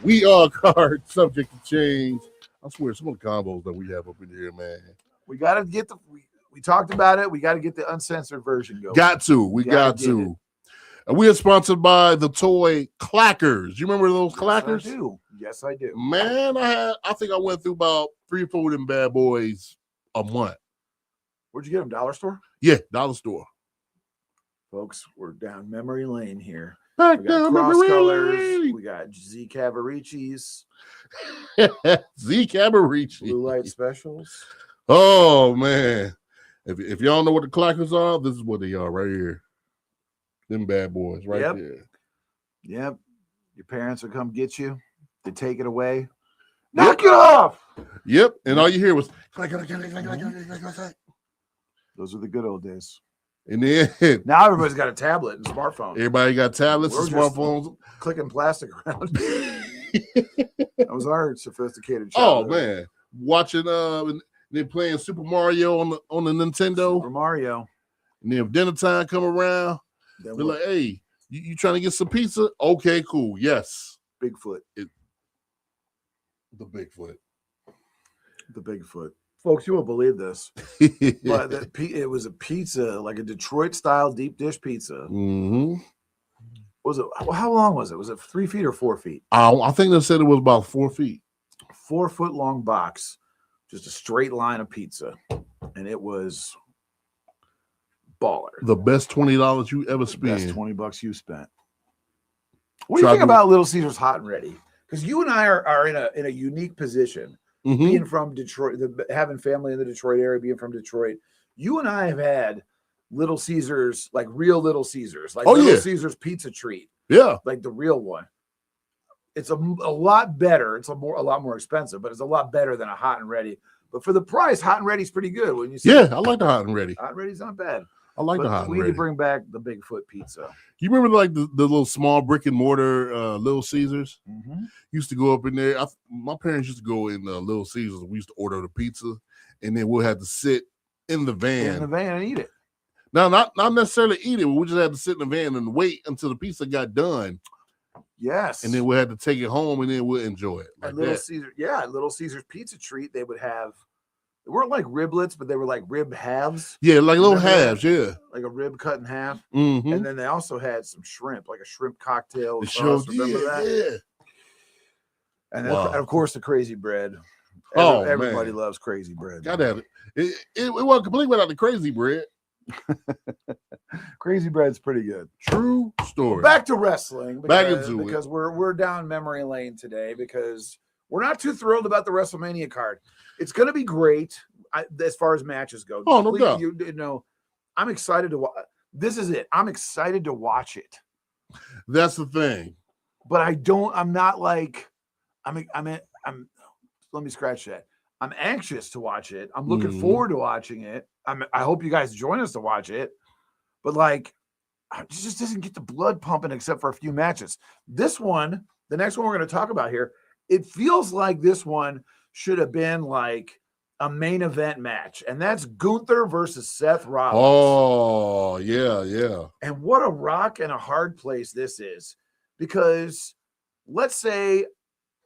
We are card subject to change. I swear, some of the combos that we have up in here, man. We got to get we talked about it. We got to get the uncensored version going. Got to. We got to. And we are sponsored by the toy Clackers. You remember those Clackers? Yes, I do. Yes, I do. Man, I think I went through about 3 or 4 of them bad boys a month. Where'd you get them? Dollar store? Yeah, dollar store. Folks, we're down memory lane here. Back We got down cross memory colors. lane. We got Z Cavaricci's, Z Cabaricci. blue light specials. Oh, man. If y'all know what the Clackers are, this is what they are right here. Them bad boys right there. Yep. Your parents will come get you. They take it away. Knock it off. Yep. And all you hear was Those are the good old days. and then Now everybody's got a tablet and smartphone. everybody got tablets and We're just smartphones. Clicking plastic around. That was our sophisticated Oh childhood. man. Watching and then playing Super Mario on the Nintendo. Super Mario. And then if dinner time come around, Then they're what? like, hey, you trying to get some pizza? Okay, cool. Yes. Bigfoot. The Bigfoot. The Bigfoot. Folks, you won't believe this. But it was a pizza, like a Detroit style deep dish pizza. Mm-hmm. Was it? How long was it? Was it 3 feet or 4 feet? I think they said it was about 4 feet. 4 foot long box, just a straight line of pizza, and it was baller. The best $20 you ever Best spent. $20 you spent. What do you think about Little Caesars Hot and Ready? Because you and I are in a unique position. Mhm. Being from Detroit, having family in the Detroit area, being from Detroit, you and I have had Little Caesars, like real Little Caesars, like Little Caesars pizza treat, Yeah. like the real one. It's a lot better. It's a lot more expensive, but it's a lot better than a Hot and Ready. But for the price, Hot and Ready's pretty good. When you say Yeah, I like the hot and ready. Hot and Ready's not bad. I like the But hot we and need to ready. bring back the Bigfoot pizza. You remember like the little small brick and mortar Little Caesars? Mm-hmm. Used to go up in there. My parents used to go in Little Caesars. We used to order the pizza, and then we'll have to sit in the van. In the van and eat it. Now, not necessarily eat it. We just had to sit in the van and wait until the pizza got done, Yes. and then we'll have to take it home, and then we'll enjoy it. Like At Little that. Caesar, Little Caesar's pizza treat, they would have. They weren't like riblets, but they were like rib halves, Yeah, like little Remember that? halves. Yeah. like a rib cut in half. Mm-hmm. And then they also had some shrimp, like a shrimp cocktail The sauce. show, Remember that? Yeah. And then, Wow. and of course, the crazy bread. Oh, Everybody man. loves crazy bread. Got at it. It wasn't complete without the crazy bread. Crazy bread's pretty good. True story. Back to wrestling. Back Because, into it. because we're down memory lane today because we're not too thrilled about the WrestleMania card. It's going to be great as far as matches go. Oh, no doubt. You know, I'm excited to watch. This is it. I'm excited to watch it. That's the thing. But I'm not like let me scratch that. I'm anxious to watch it. I'm looking Mhm. forward to watching it. I hope you guys join us to watch it. But like it just doesn't get the blood pumping except for a few matches. This one, the next one we're going to talk about here, it feels like this one should have been like a main event match, and that's Gunther versus Seth Rollins. Oh, yeah. And what a rock and a hard place this is, because let's say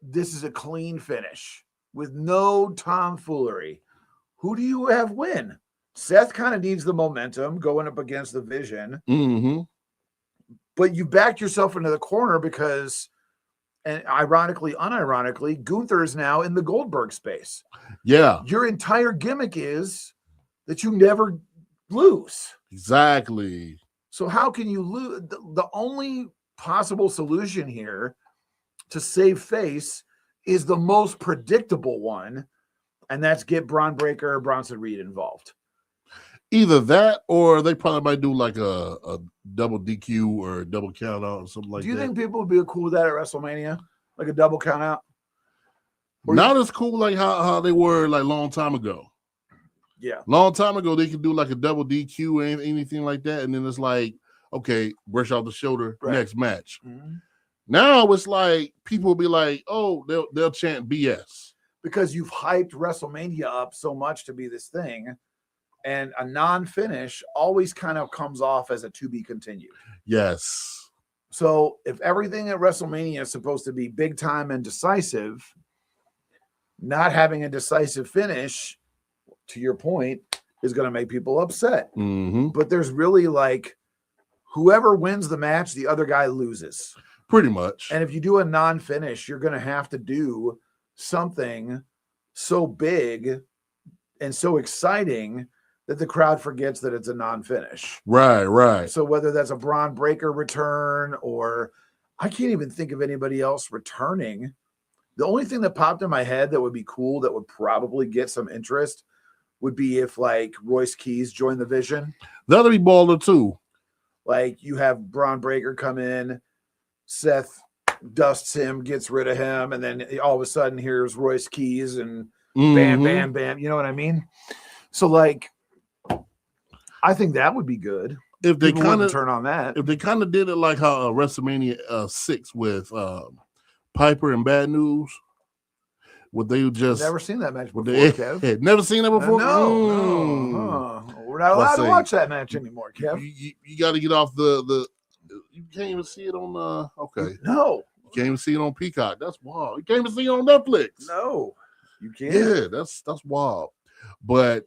this is a clean finish with no tomfoolery. Who do you have win? Seth kind of needs the momentum going up against the Vision, Mm-hmm. but you backed yourself into the corner because, and ironically, unironically, Gunther is now in the Goldberg space. Yeah, Your entire gimmick is that you never lose. exactly. So how can you lose? The only possible solution here to save face is the most predictable one, and that's get Braun Breaker or Bronson Reed involved. Either that or they probably might do like a double DQ or a double count out or something like that. Do you think people would be cool with that at WrestleMania? Like a double count out? Not as cool like how they were like long time ago. Yeah. Long time ago, they could do like a double DQ or anything like that. And then it's like, okay, brush off the shoulder, Right. next match. Mm-hmm. Now it's like people will be like, oh, they'll chant BS. Because you've hyped WrestleMania up so much to be this thing. And a non-finish always kind of comes off as a to be continued. Yes. So if everything at WrestleMania is supposed to be big time and decisive, not having a decisive finish, to your point, is going to make people upset. Mm-hmm. But there's really like whoever wins the match, the other guy loses. Pretty much. And if you do a non-finish, you're going to have to do something so big and so exciting that the crowd forgets that it's a non-finish. Right. So whether that's a Braun Breaker return, or I can't even think of anybody else returning. The only thing that popped in my head that would be cool, that would probably get some interest, would be if like Royce Keys joined the Vision. That'll be baller too. Like you have Braun Breaker come in, Seth dusts him, gets rid of him, and then all of a sudden here's Royce Keys and bam, bam, bam. You know what I mean? So like, I think that would be good. If they kind of turn on that, if they kind of did it like how WrestleMania 6 with Piper and Bad News, would they just never seen that match before? Kev? Never seen that before. No. We're not allowed to watch that match anymore, Kev. You got to get off the. You can't even see it on okay. No, you can't even see it on Peacock. That's wild. You can't even see it on Netflix. No, you can't. Yeah, that's wild. But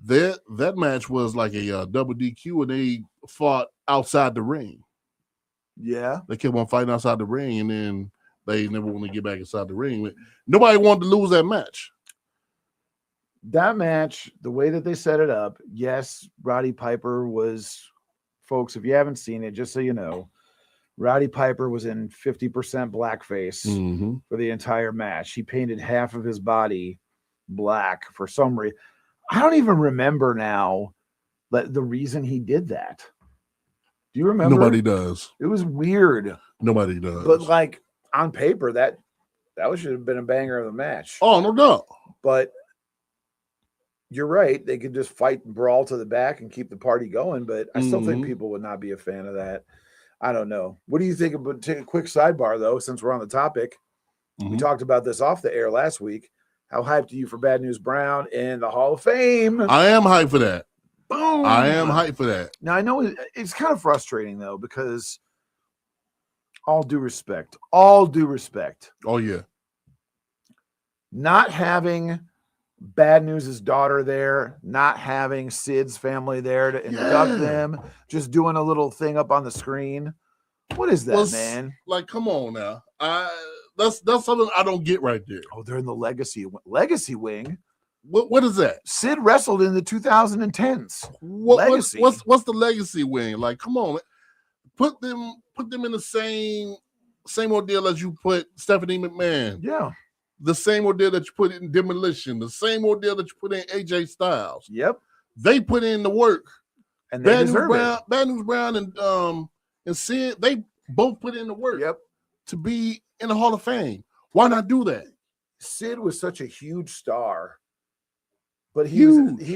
that match was like a double DQ, and they fought outside the ring. Yeah, they kept on fighting outside the ring, and then they never want to get back inside the ring. Nobody wanted to lose that match. That match, the way that they set it up, yes, Roddy Piper was, folks, if you haven't seen it, just so you know, Roddy Piper was in 50% blackface for the entire match. He painted half of his body black for some reason. I don't even remember now the reason he did that. Do you remember? Nobody does. It was weird. Nobody does. But like on paper, that should have been a banger of the match. Oh, no doubt. But you're right. They could just fight and brawl to the back and keep the party going. But I still think people would not be a fan of that. I don't know. What do you think about, take a quick sidebar though, since we're on the topic? We talked about this off the air last week. How hyped are you for Bad News Brown in the Hall of Fame? I am hyped for that. Boom. I am hyped for that. Now, I know it's kind of frustrating, though, because all due respect. Oh, yeah. Not having Bad News' daughter there, not having Sid's family there to induct them, just doing a little thing up on the screen. What is that, man? Like, come on now. That's something I don't get right there. Oh, they're in the legacy wing. What is that? Sid wrestled in the 2010s. What's the legacy wing? Like, come on, put them in the same ordeal as you put Stephanie McMahon. Yeah. The same ordeal that you put in Demolition. The same ordeal that you put in AJ Styles. Yep. They put in the work. And they deserve it. Bad News Brown and Sid, they both put in the work. Yep. To be in the Hall of Fame. Why not do that? Sid was such a huge star. But he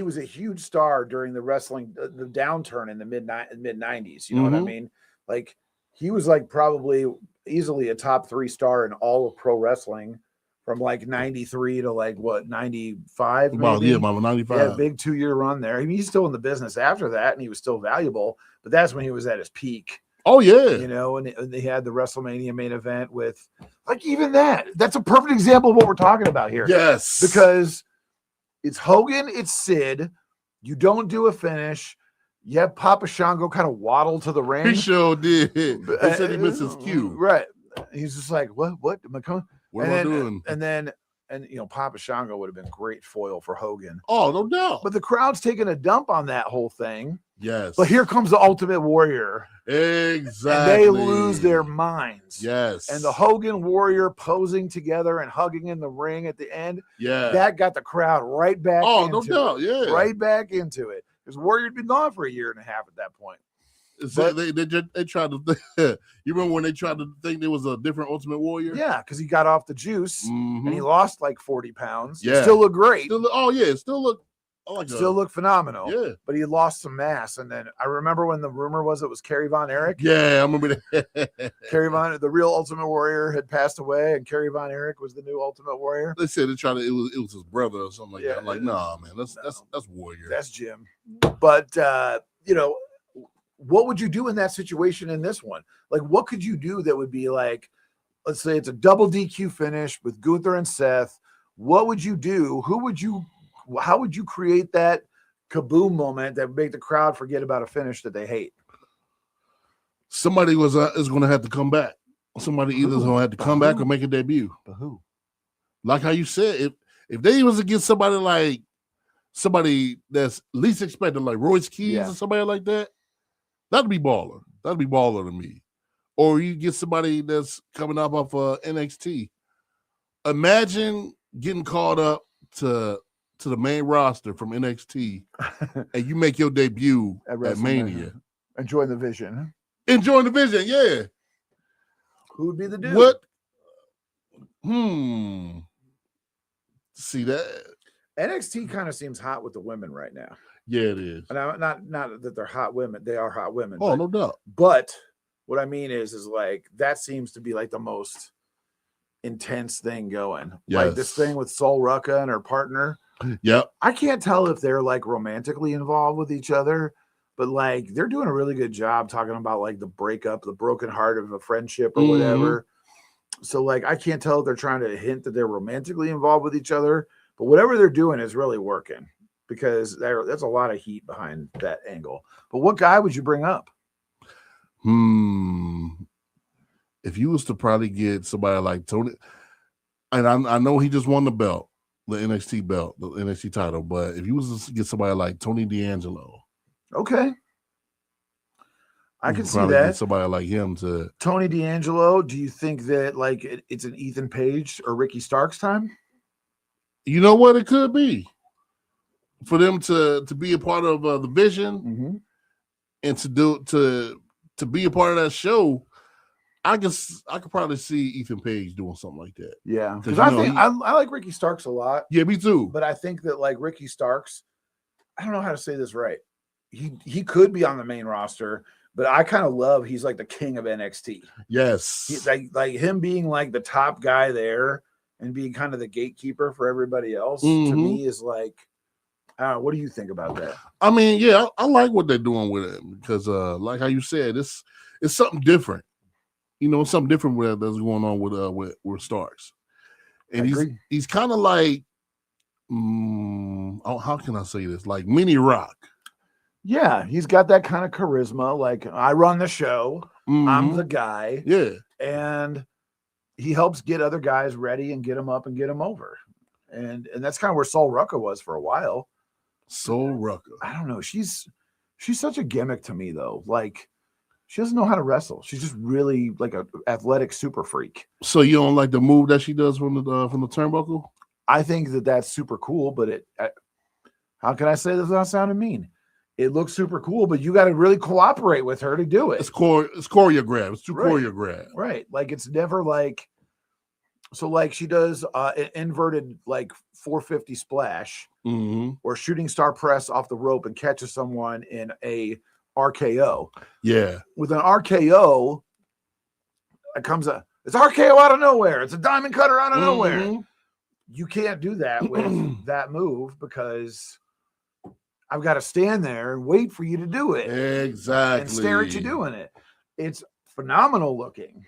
was a huge star during the wrestling, the downturn in the mid 90s. You know what I mean? Like he was like probably easily a top 3 star in all of pro wrestling from like 93 to like what 95. Well, yeah, 95. Yeah, big 2-year run there. I mean, he's still in the business after that, and he was still valuable. But that's when he was at his peak. Oh yeah, you know, and they had the WrestleMania main event with like even that. That's a perfect example of what we're talking about here. Yes, because it's Hogan, it's Sid. You don't do a finish. You have Papa Shango kind of waddle to the ring. He sure did. They said he missed his cue. Right. He's just like, what am I coming? What am I doing? And you know, Papa Shango would have been great foil for Hogan. Oh, no doubt. But the crowd's taking a dump on that whole thing. Yes. But here comes the Ultimate Warrior. Exactly. And they lose their minds. Yes. And the Hogan Warrior posing together and hugging in the ring at the end. Yeah. That got the crowd right back into no doubt. Yeah. Right back into it. Because Warrior had been gone for 1.5 years at that point. So they tried to. You remember when they tried to think there was a different Ultimate Warrior? Yeah, because he got off the juice and he lost like 40 pounds. Yeah, still look great. Still look still looked phenomenal. Yeah. But he lost some mass. And then I remember when the rumor was it was Kerry Von Erich. Yeah, I remember that. Kerry Von, the real Ultimate Warrior, had passed away, and Kerry Von Erich was the new Ultimate Warrior. They said it was his brother or something like that. I'm like, nah, man, that's Warrior. That's Jim. But what would you do in that situation in this one? Like, what could you do that would be like, let's say it's a double DQ finish with Gunther and Seth. What would you do? How would you create that kaboom moment that would make the crowd forget about a finish that they hate? Somebody is going to have to come back. Somebody either is going to have to come back or make a debut. But who? Like how you said, if they was against somebody that's least expected, like Royce Keys or somebody like that, that'd be baller. That'd be baller to me. Or you get somebody that's coming up off NXT. Imagine getting called up to the main roster from NXT and you make your debut at Mania. Enjoying the vision. Enjoying the vision, yeah. Who would be the dude? What? See that? NXT kind of seems hot with the women right now. Yeah, it is. And not that they're hot women. They are hot women. Oh, no doubt. But what I mean is like that seems to be like the most intense thing going. Yes. Like this thing with Sol Rucka and her partner. Yep. I can't tell if they're like romantically involved with each other, but like they're doing a really good job talking about like the breakup, the broken heart of a friendship or whatever. So like I can't tell if they're trying to hint that they're romantically involved with each other, but whatever they're doing is really working because there's a lot of heat behind that angle. But what guy would you bring up? If you was to probably get somebody like Tony, and I know he just won the belt, the NXT belt, the NXT title, but if you was to get somebody like Tony D'Angelo, okay, I can see get that. somebody like him to Tony D'Angelo. Do you think that like it's an Ethan Page or Ricky Starks time? You know what it could be for them to be a part of the vision and to be a part of that show. I could probably see Ethan Page doing something like that. Yeah, because I like Ricky Starks a lot. Yeah, me too. But I think that like Ricky Starks, I don't know how to say this right. He could be on the main roster, but I kind of love he's like the king of NXT. Yes, He's like him being like the top guy there and being kind of the gatekeeper for everybody else. To me is like, I don't know. What do you think about that? I mean, yeah, I like what they're doing with it because, like how you said, it's something different. You know, something different that's going on with Starks, and he's kind of like, how can I say this? Like mini Rock. Yeah, he's got that kind of charisma. Like I run the show, I'm the guy. Yeah, and he helps get other guys ready and get them up and get them over, and that's kind of where Sol Rucka was for a while. Sol Rucka. I don't know. She's such a gimmick to me though. Like. She doesn't know how to wrestle. She's just really like an athletic super freak. So you don't like the move that she does from the turnbuckle? I think that's super cool, but how can I say this without sounding mean? It looks super cool, but you got to really cooperate with her to do it. It's choreographed. It's too choreographed. Right. Like it's never like, so like she does an inverted like 450 splash or shooting star press off the rope and catches someone in a RKO. Yeah. With an RKO, it's RKO out of nowhere. It's a diamond cutter out of nowhere. You can't do that with that move because I've got to stand there and wait for you to do it. Exactly. And stare at you doing it. It's phenomenal looking.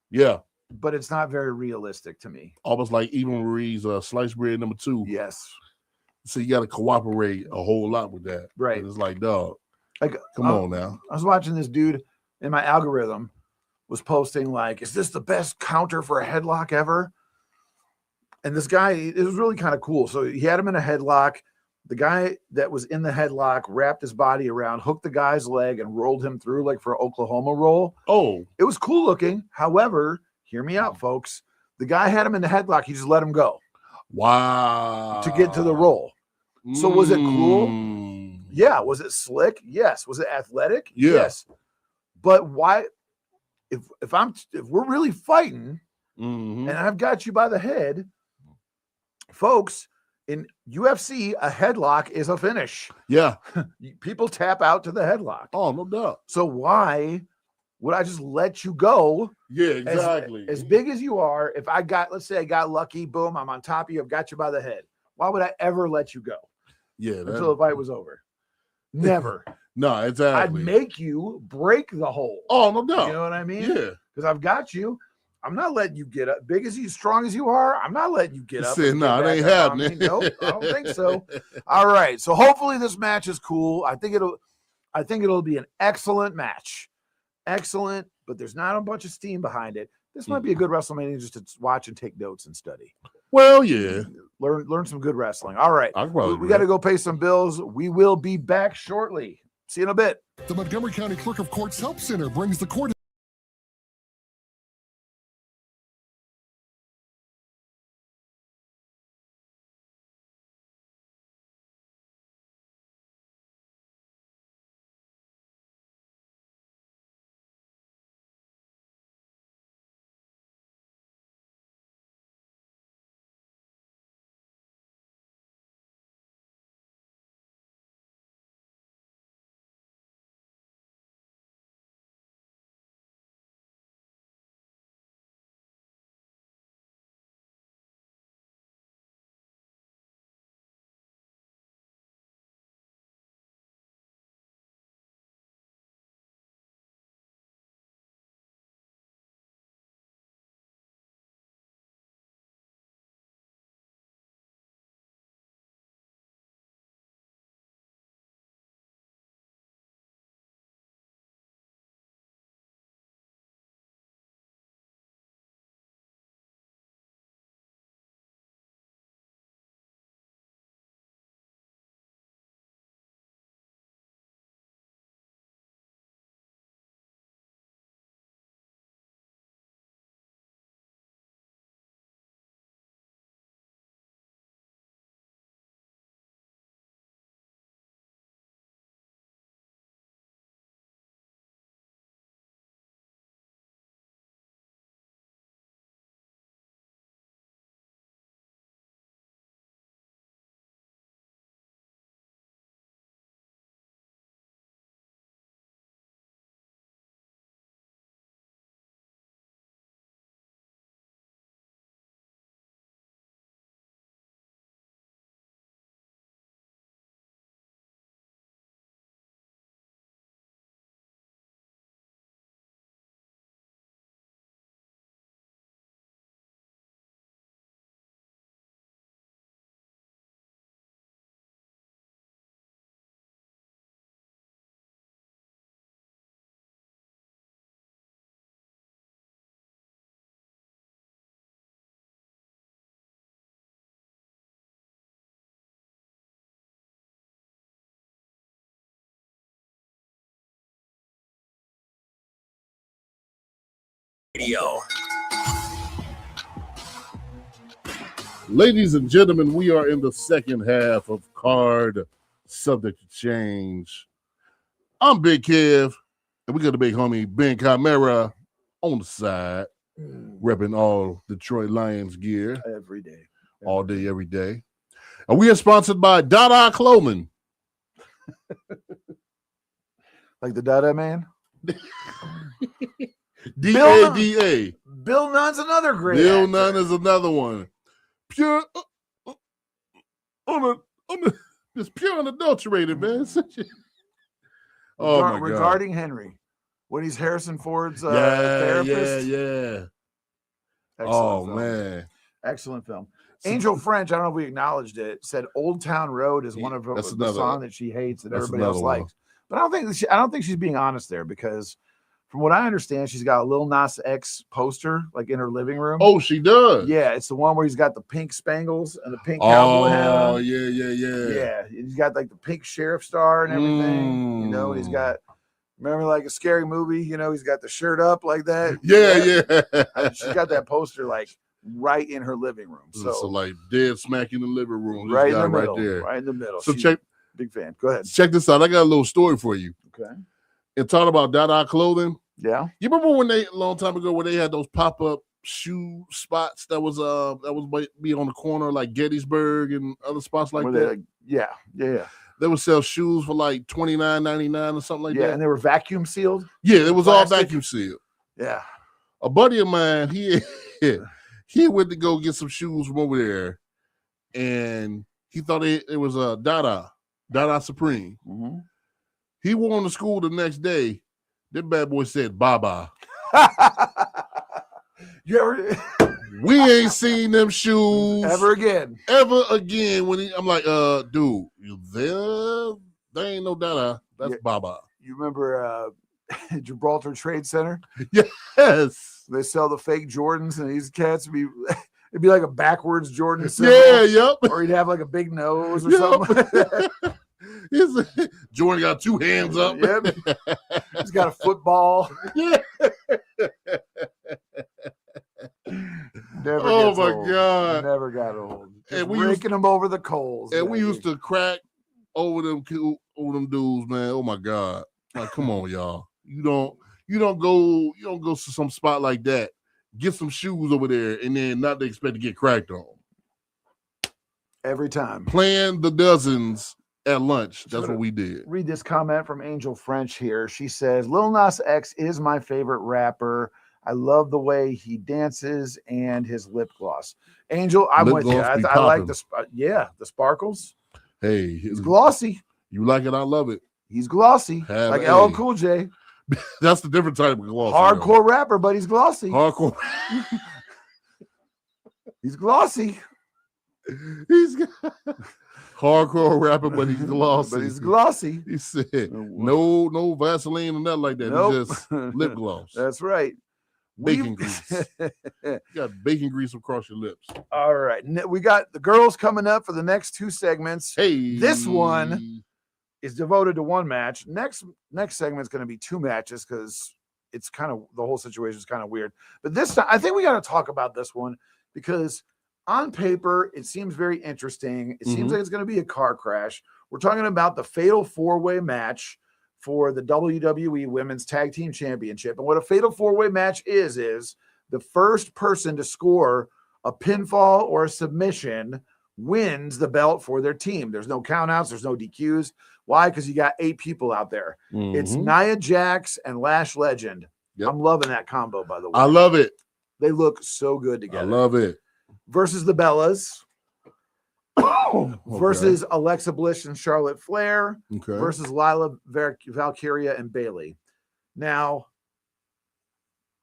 Yeah. But it's not very realistic to me. Almost like Eva Marie's sliced bread number 2. Yes. So you got to cooperate a whole lot with that. Right. It's like, dog. Like, come on now. I was watching this dude in my algorithm was posting like, is this the best counter for a headlock ever? And this guy, it was really kind of cool. So he had him in a headlock. The guy that was in the headlock wrapped his body around, hooked the guy's leg and rolled him through like for an Oklahoma roll. Oh, it was cool looking. However, hear me out, folks. The guy had him in the headlock. He just let him go. Wow. To get to the roll. So was it cool? Yeah. Was it slick? Yes. Was it athletic? Yeah. Yes. But why? If we're really fighting, and I've got you by the head, folks, in UFC, a headlock is a finish. Yeah. People tap out to the headlock. Oh, no doubt. So why would I just let you go? Yeah, exactly. As big as you are, if let's say I got lucky, boom, I'm on top of you, I've got you by the head. Why would I ever let you go? Yeah. Until the fight was over. Never. No, exactly. I'd make you break the hold. Oh, no doubt. You know what I mean? Yeah. Because I've got you. I'm not letting you get up. Big as you, strong as you are, I'm not letting you get up. No, it ain't happening. Nope, I don't think so. All right. So hopefully this match is cool. I think it'll be an excellent match. Excellent, but there's not a bunch of steam behind it. This might be a good WrestleMania just to watch and take notes and study. Well, yeah. Learn some good wrestling. All right. We got to go pay some bills. We will be back shortly. See you in a bit. The Montgomery County Clerk of Courts Help Center brings the court. Radio. Ladies and gentlemen, we are in the second half of Card Subject to Change. I'm Big Kev, and we got the big homie Ben Chimera on the side, repping all Detroit Lions gear Every day. all day, every day. And we are sponsored by Dada Clothing. Like the Dada Man? D-A-D-A. Bill Nunn's another great Bill actor. Nunn is another one. Pure, just pure unadulterated, man. Oh, my God. Regarding Henry, when he's Harrison Ford's Yeah. therapist. Oh, film. man. Excellent film. Angel French, I don't know if we acknowledged it, said Old Town Road is one of the song that she hates that everybody else likes. But I don't think she's being honest there, because from what I understand, she's got a Lil Nas X poster like in her living room. Oh, she does. Yeah, it's the one where he's got the pink spangles and the pink cowboy hat on. Oh, yeah. Yeah, he's got like the pink sheriff star and everything. You know, he's got, remember like a Scary Movie, you know, he's got the shirt up like that. Yeah. She's got that poster like right in her living room. So like dead smack in the living room. Right in the middle. Right there. Right in the middle. So She's big fan. Go ahead. Check this out. I got a little story for you. Okay. And talking about Dada Clothing. Yeah. You remember when a long time ago when they had those pop-up shoe spots that was be on the corner like Gettysburg and other spots like that. Yeah. They would sell shoes for like $29.99 or something like that. And they were vacuum sealed. Yeah, it was plastic. all vacuum sealed. Yeah. A buddy of mine, he went to go get some shoes from over there, and he thought it was a Dada Supreme. Mm-hmm. He wore them to school the next day. That bad boy said, "Bye-bye." You ever? We ain't seen them shoes ever again. I'm like, dude, you there? There ain't no Dada. That's Baba. You remember Gibraltar Trade Center? Yes. They sell the fake Jordans, and these cats it'd be like a backwards Jordan symbol. Yeah, yep. Or he'd have like a big nose or something like that. Jordan got two hands up. Yep. He's got a football. Yeah. Never God. Never got old. And we raking them over the coals. And we used to crack over them dudes, man. Oh my God. Like, come on, y'all. You don't go to some spot like that, get some shoes over there, and then not to expect to get cracked on. Every time. Playing the dozens at lunch. That's what we did. Read this comment from Angel French here. She says, Lil Nas X is my favorite rapper. I love the way he dances and his lip gloss. Angel, I'm with you. I like the sparkles. Hey, he's glossy. You like it? I love it. He's glossy, like LL Cool J. That's the different type of glossy. Hardcore rapper, but he's glossy. Hardcore. He's glossy. He's hardcore rapper, but he's glossy. But he's glossy. He said, no Vaseline or nothing like that. Nope. It's just lip gloss. That's right. Bacon grease. You got bacon grease across your lips. All right. We got the girls coming up for the next two segments. Hey. This one is devoted to one match. Next segment is going to be two matches because it's kind of the whole situation is kind of weird. But this time, I think we got to talk about this one because on paper, it seems very interesting. It seems like it's going to be a car crash. We're talking about the fatal four-way match for the WWE Women's Tag Team Championship. And what a fatal four-way match is the first person to score a pinfall or a submission wins the belt for their team. There's no countouts. There's no DQs. Why? Because you got 8 people out there. It's Nia Jax and Lash Legend. Yep. I'm loving that combo, by the way. I love it. They look so good together. I love it. Versus the Bellas. Versus Alexa Bliss and Charlotte Flair. Okay. Versus Lila, Valkyria, and Bayley. Now,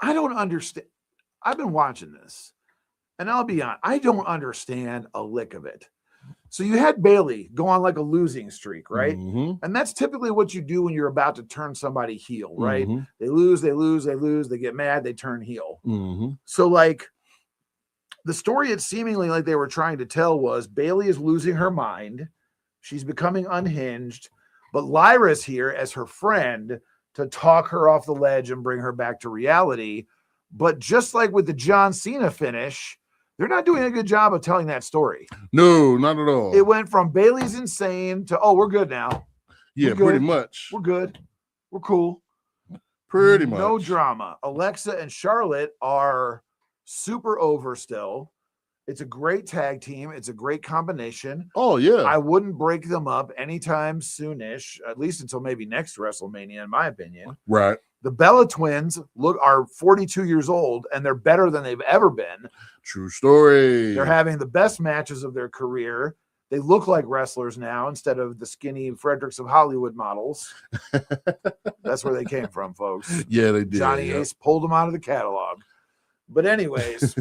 I don't understand. I've been watching this, and I'll be honest, I don't understand a lick of it. So you had Bayley go on like a losing streak, right? And that's typically what you do when you're about to turn somebody heel, right? They lose, they get mad, they turn heel. So like the story it seemingly like they were trying to tell was Bayley is losing her mind. She's becoming unhinged, but Lyra's here as her friend to talk her off the ledge and bring her back to reality. But just like with the John Cena finish, they're not doing a good job of telling that story. No, not at all. It went from Bayley's insane to, we're good now. Yeah, pretty much. We're good. We're cool. Pretty much. No drama. Alexa and Charlotte are super over still. It's a great tag team. It's a great combination. Oh, yeah. I wouldn't break them up anytime soonish, at least until maybe next WrestleMania, in my opinion. Right. The Bella twins are 42 years old, and they're better than they've ever been. True story. They're having the best matches of their career. They look like wrestlers now instead of the skinny Fredericks of Hollywood models. That's where they came from, folks. Yeah, they did. Johnny Ace pulled them out of the catalog. But anyways,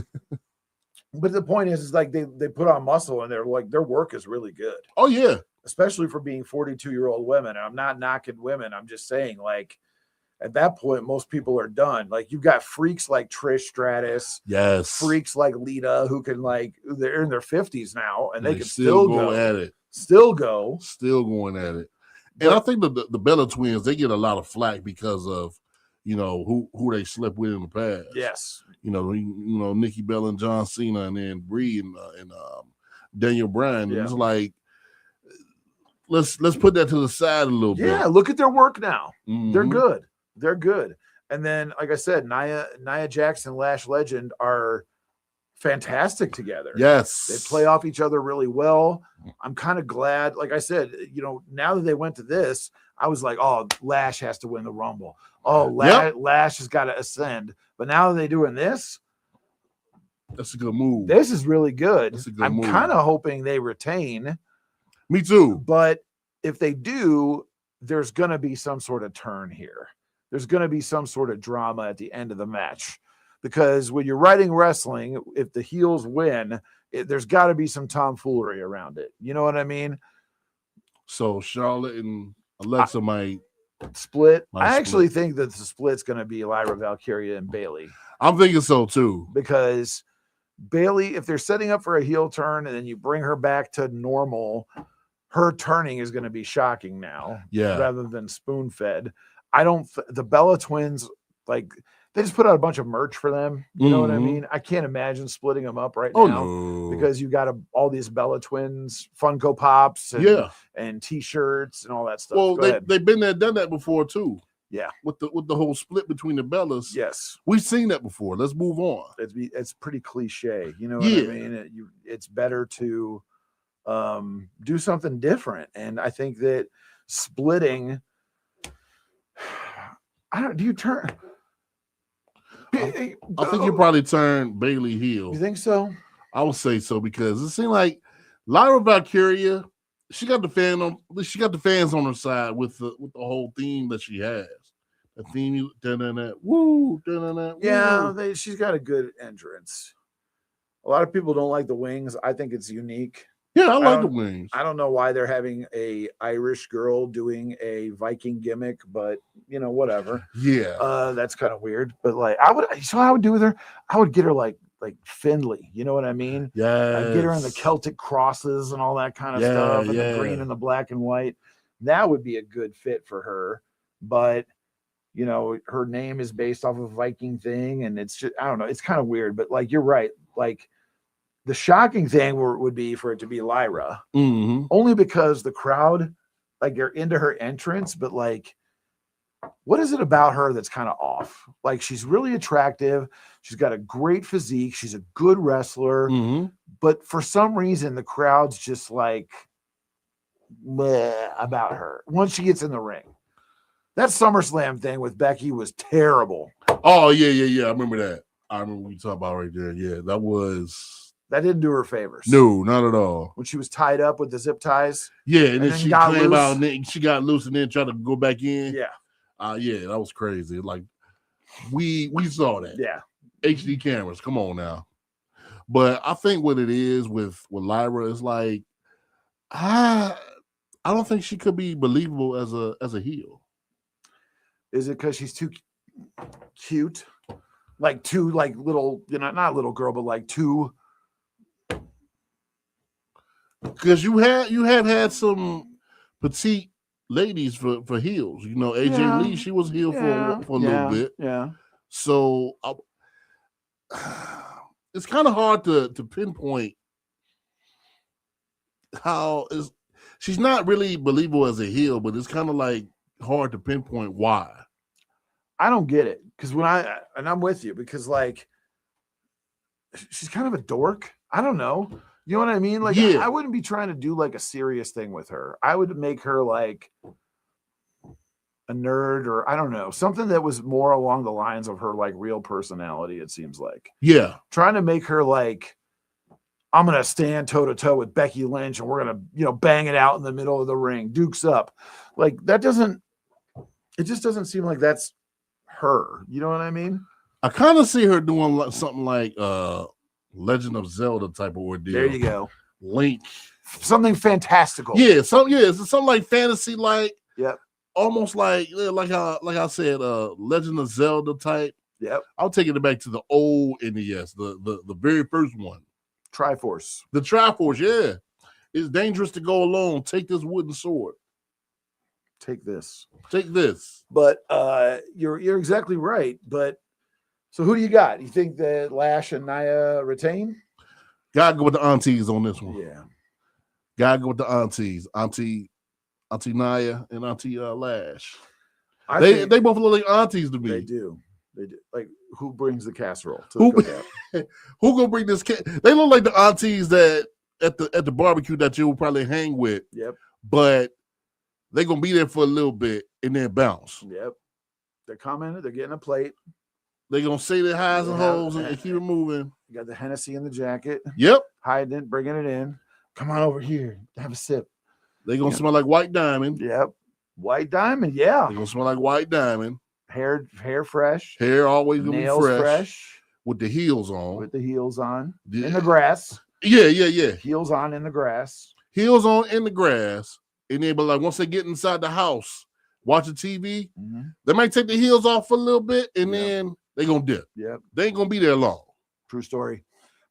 but the point is like they put on muscle, and they're like their work is really good. Oh, yeah. Especially for being 42-year-old women. I'm not knocking women. I'm just saying, like, at that point, most people are done. Like, you've got freaks like Trish Stratus. Yes. Freaks like Lita who can, like, they're in their 50s now, and they can still go at it. Still go. Still going at it. And I think the Bella twins, they get a lot of flack because of, who they slept with in the past. Yes. Nikki Bella and John Cena, and then Brie and Daniel Bryan. Yeah. It's like, let's put that to the side a little bit. Yeah, look at their work now. They're good. They're good. And then, like I said, Nia Jax and Lash Legend are fantastic together. Yes. They play off each other really well. I'm kind of glad, like I said, now that they went to this, I was like, oh, Lash has to win the Rumble. Oh, Lash has got to ascend. But now that they're doing this, that's a good move. This is really good. I'm kind of hoping they retain. Me too. But if they do, there's going to be some sort of turn here. There's going to be some sort of drama at the end of the match. Because when you're writing wrestling, if the heels win, there's got to be some tomfoolery around it. You know what I mean? So Charlotte and Alexa might split. I actually think that the split's going to be Lyra Valkyria and Bayley. I'm thinking so too. Because Bayley, if they're setting up for a heel turn and then you bring her back to normal, her turning is going to be shocking now. Yeah. Rather than spoon fed. The Bella twins, like, they just put out a bunch of merch for them. You know what I mean? I can't imagine splitting them up right now because you got all these Bella twins, Funko Pops, and T-shirts and all that stuff. Well, they've been there, done that before too. Yeah, with the whole split between the Bellas. Yes, we've seen that before. Let's move on. It's pretty cliche. You know what I mean? It's better to do something different, and I think that splitting. Do you turn? I think you probably turn Bayley heel. You think so? I would say so because it seemed like Lyra Valkyria, she got the fans on her side with the whole theme that she has. The theme, woo. Yeah, she's got a good entrance. A lot of people don't like the wings. I think it's unique. Yeah, I like the wings. I don't know why they're having a Irish girl doing a Viking gimmick, but whatever. Yeah. That's kind of weird. But like I would do with her, I would get her like Finley. You know what I mean? Yeah. I'd get her in the Celtic crosses and all that kind of stuff, and the green and the black and white. That would be a good fit for her. But her name is based off of a Viking thing, and it's just, I don't know, it's kind of weird. But like you're right, like. The shocking thing would be for it to be Lyra, only because the crowd, like, they're into her entrance, but like, what is it about her that's kind of off? Like, she's really attractive. She's got a great physique. She's a good wrestler, but for some reason, the crowd's just like, bleh about her once she gets in the ring. That SummerSlam thing with Becky was terrible. Oh, yeah. I remember that. I remember what you talking about right there. Yeah, that didn't do her favors. No, not at all. When she was tied up with the zip ties. Yeah, and then she came out and then she got loose and then tried to go back in. Yeah. Yeah, that was crazy. Like we saw that. Yeah. HD cameras. Come on now. But I think what it is with Lyra is like I don't think she could be believable as a heel. Is it because she's too cute? Like too like little, not little girl, but like too. Because you had some petite ladies for heels. AJ Lee, she was heel for a little bit. Yeah. So it's kind of hard to pinpoint how she's not really believable as a heel, but it's kind of like hard to pinpoint why. I don't get it because I'm with you because like she's kind of a dork. I don't know. You know what I mean? Like, I wouldn't be trying to do like a serious thing with her. I would make her like a nerd or I don't know, something that was more along the lines of her like real personality, it seems like. Yeah. Trying to make her like, I'm going to stand toe to toe with Becky Lynch and we're going to, bang it out in the middle of the ring, dukes up. Like it just doesn't seem like that's her. You know what I mean? I kind of see her doing something like, Legend of Zelda type of ordeal. There you go. Link. Something fantastical. Yeah, something like fantasy, like almost like I said, Legend of Zelda type. Yep. I'll take it back to the old NES, the very first one. Triforce. The Triforce, yeah. It's dangerous to go alone. Take this wooden sword. Take this. But you're exactly right. But so who do you got? You think that Lash and Nia retain? Gotta go with the aunties on this one. Yeah. Gotta go with the aunties. Auntie Nia and Auntie Lash. They both look like aunties to me. They do. They do. Like, who brings the casserole to Who- the cookout? Who gonna bring this? They look like the aunties that at the barbecue that you'll probably hang with. Yep. But they're gonna be there for a little bit and then bounce. Yep. They're coming. They're getting a plate. They're gonna say their highs and hoes and keep it moving. You got the Hennessy in the jacket. Yep. Hiding it, bringing it in. Come on over here. Have a sip. They're gonna smell like White Diamond. Yep. White Diamond. Yeah. They're gonna smell like White Diamond. Hair fresh. Hair always gonna Nails be fresh. With the heels on. With the heels on. Yeah. In the grass. Yeah. Heels on in the grass. Heels on in the grass. And then, but like once they get inside the house, watching TV, they might take the heels off for a little bit and then they're gonna dip. Yep. They ain't gonna be there long. True story.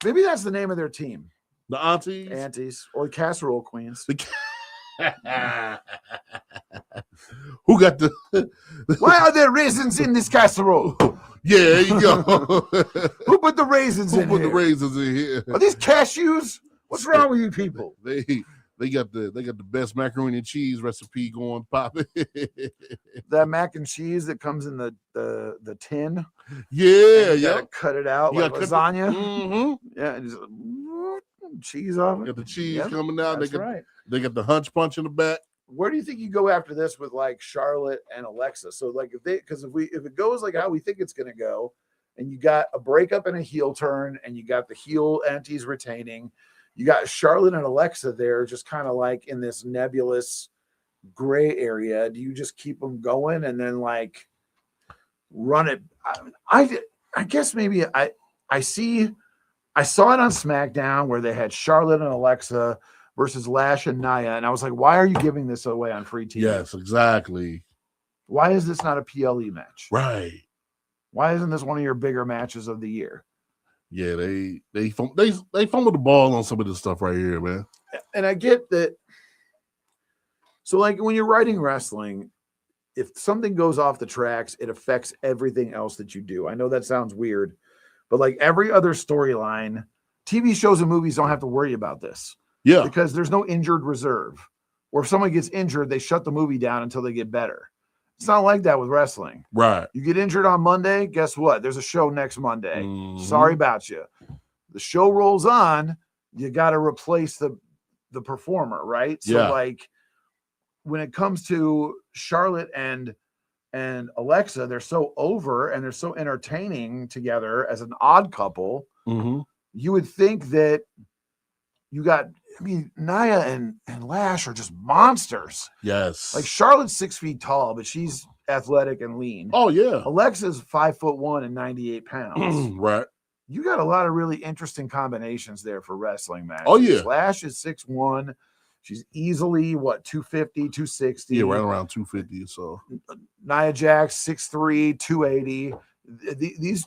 Maybe that's the name of their team. The aunties. Aunties or casserole queens. Who got the Why are there raisins in this casserole? Yeah, there you go. Who put the raisins in Who put here? the raisins in here? Are these cashews? What's wrong with you people? They got the best macaroni and cheese recipe going popping. That mac and cheese that comes in the tin. Yeah, You gotta cut it out like lasagna. Yeah, and just cheese off it. Got the cheese coming out. That's right. They got the hunch punch in the back. Where do you think you go after this with like Charlotte and Alexa? So like if it goes like how we think it's gonna go, and you got a breakup and a heel turn, and you got the heel aunties retaining, you got Charlotte and Alexa there just kind of like in this nebulous gray area. Do you just keep them going and then like run it? I guess maybe I saw it on SmackDown where they had Charlotte and Alexa versus Lash and Nia. And I was like, why are you giving this away on free TV? Yes, exactly. Why is this not a PLE match? Right. Why isn't this one of your bigger matches of the year? Yeah, they fumbled the ball on some of this stuff right here, man. And I get that. So like when you're writing wrestling, if something goes off the tracks, it affects everything else that you do. I know that sounds weird, but like every other storyline, TV shows and movies don't have to worry about this. Yeah. Because there's no injured reserve. Or if someone gets injured, they shut the movie down until they get better. It's not like that with wrestling. Right. You get injured on Monday, guess what? There's a show next Monday. Sorry about you. The show rolls on, you got to replace the performer, right? So like when it comes to Charlotte and Alexa, they're so over and they're so entertaining together as an odd couple. You would think that you got, I mean, Nia and Lash are just monsters. Yes. Like Charlotte's 6 feet tall, but she's athletic and lean. Oh, yeah. Alexa's 5'1" and 98 pounds. Right. You got a lot of really interesting combinations there for wrestling matches. Oh, yeah. Lash is 6'1". She's easily, 250, 260. Yeah, right around 250 or so. Nia Jax, 6'3", 280. These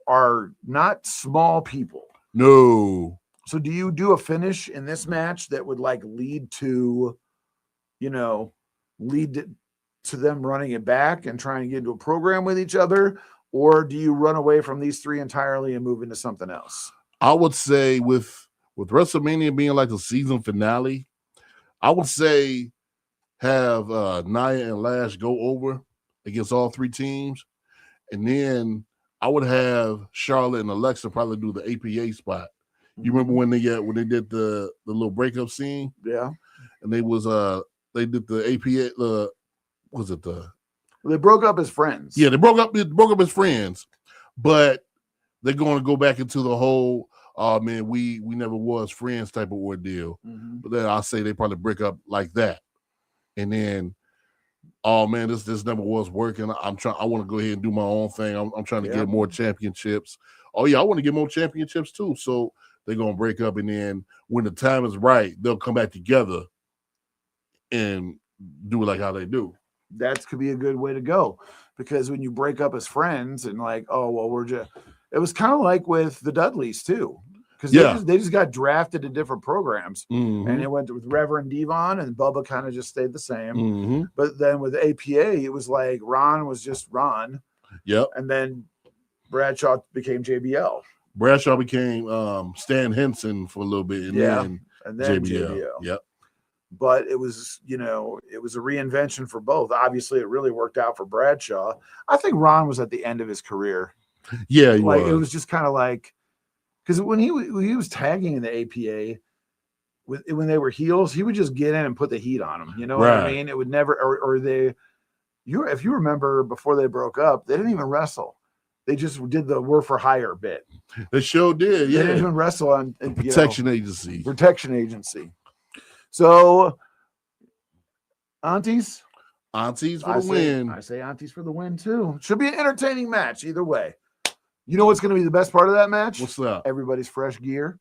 are not small people. No. So do you do a finish in this match that would like lead to them running it back and trying to get into a program with each other? Or do you run away from these three entirely and move into something else? I would say with WrestleMania being like the season finale, I would say have Nia and Lash go over against all three teams. And then I would have Charlotte and Alexa probably do the APA spot. You remember when they did the little breakup scene? Yeah. And they did the APA They broke up as friends. Yeah, they broke up as friends, but they're going to go back into the whole man, we never was friends type of ordeal. But then I'll say they probably break up like that. And then oh man, this never was working. I want to go ahead and do my own thing. I'm trying to get more championships. Oh yeah, I want to get more championships too. So they're gonna break up, and then when the time is right, they'll come back together and do it like how they do. That could be a good way to go, because when you break up as friends and like, oh well, it was kind of like with the Dudleys too, because they just got drafted to different programs, and it went with Reverend Devon, and Bubba kind of just stayed the same. But then with APA, it was like Ron was just Ron. Yep. And then Bradshaw became JBL. Bradshaw became Stan Henson for a little bit, and then JBL. Yep. but it was, it was a reinvention for both. Obviously, it really worked out for Bradshaw. I think Ron was at the end of his career. Yeah, It was just kind of like, because when he was tagging in the APA, when they were heels, he would just get in and put the heat on them. You know what I mean? It would never, if you remember before they broke up, they didn't even wrestle. They just did the "we're for hire" bit. They sure did. They Yeah, didn't even wrestle on protection agency. Protection agency. So, aunties for the win. I say aunties for the win too. Should be an entertaining match either way. You know what's going to be the best part of that match? What's that? Everybody's fresh gear.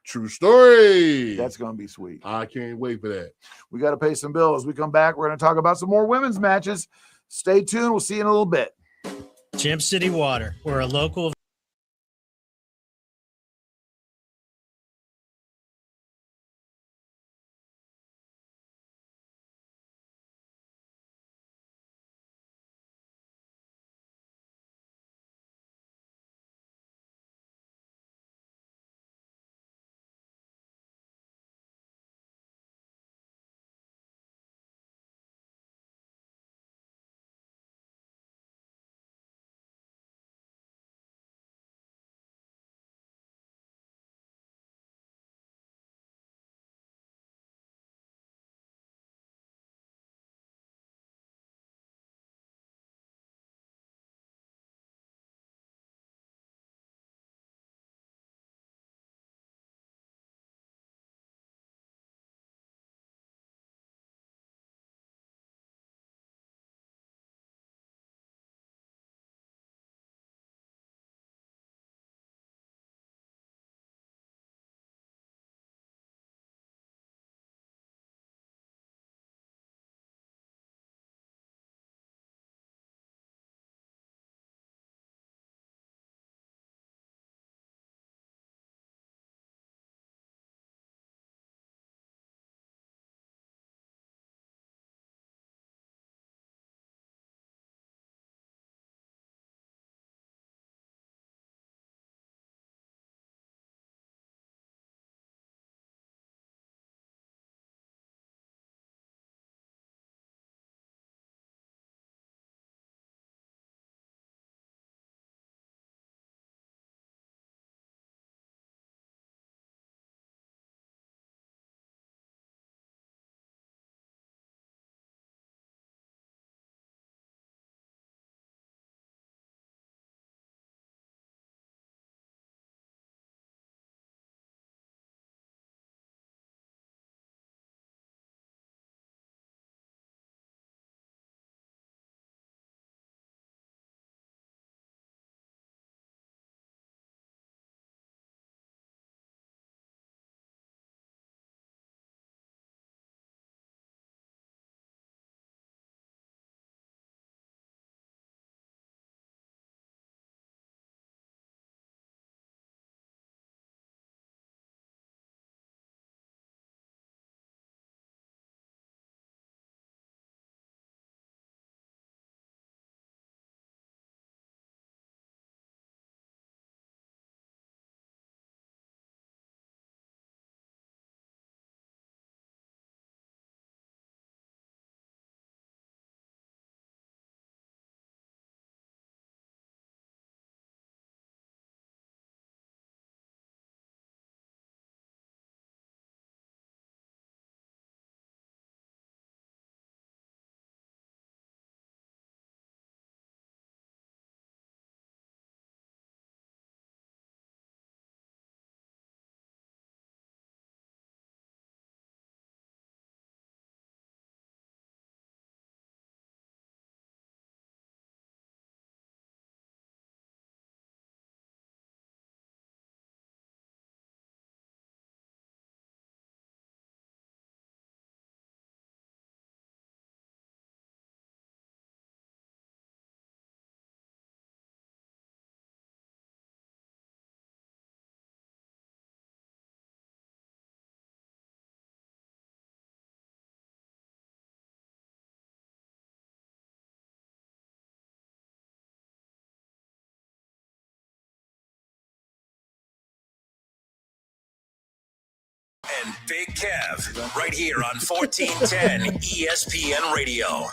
True story. That's going to be sweet. I can't wait for that. We got to pay some bills. We come back, we're going to talk about some more women's matches. Stay tuned. We'll see you in a little bit. Gem City Water. We're a local Big Kev, right here on 1410 ESPN Radio.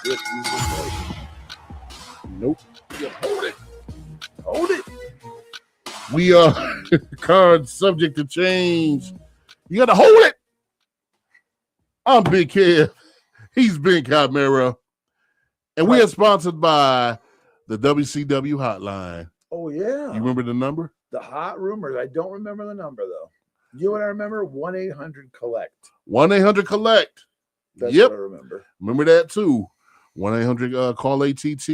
Nope. Hold it. Hold it. We are cards subject to change. You got to hold it. I'm Big Kev. He's Big Chimera. And we are sponsored by the WCW hotline. Oh, yeah. You remember the number? The hot rumors. I don't remember the number, though. You know what I remember? 1-800-COLLECT. 1-800-COLLECT. That's Yep. what I remember. Remember that too. 1-800 call ATT.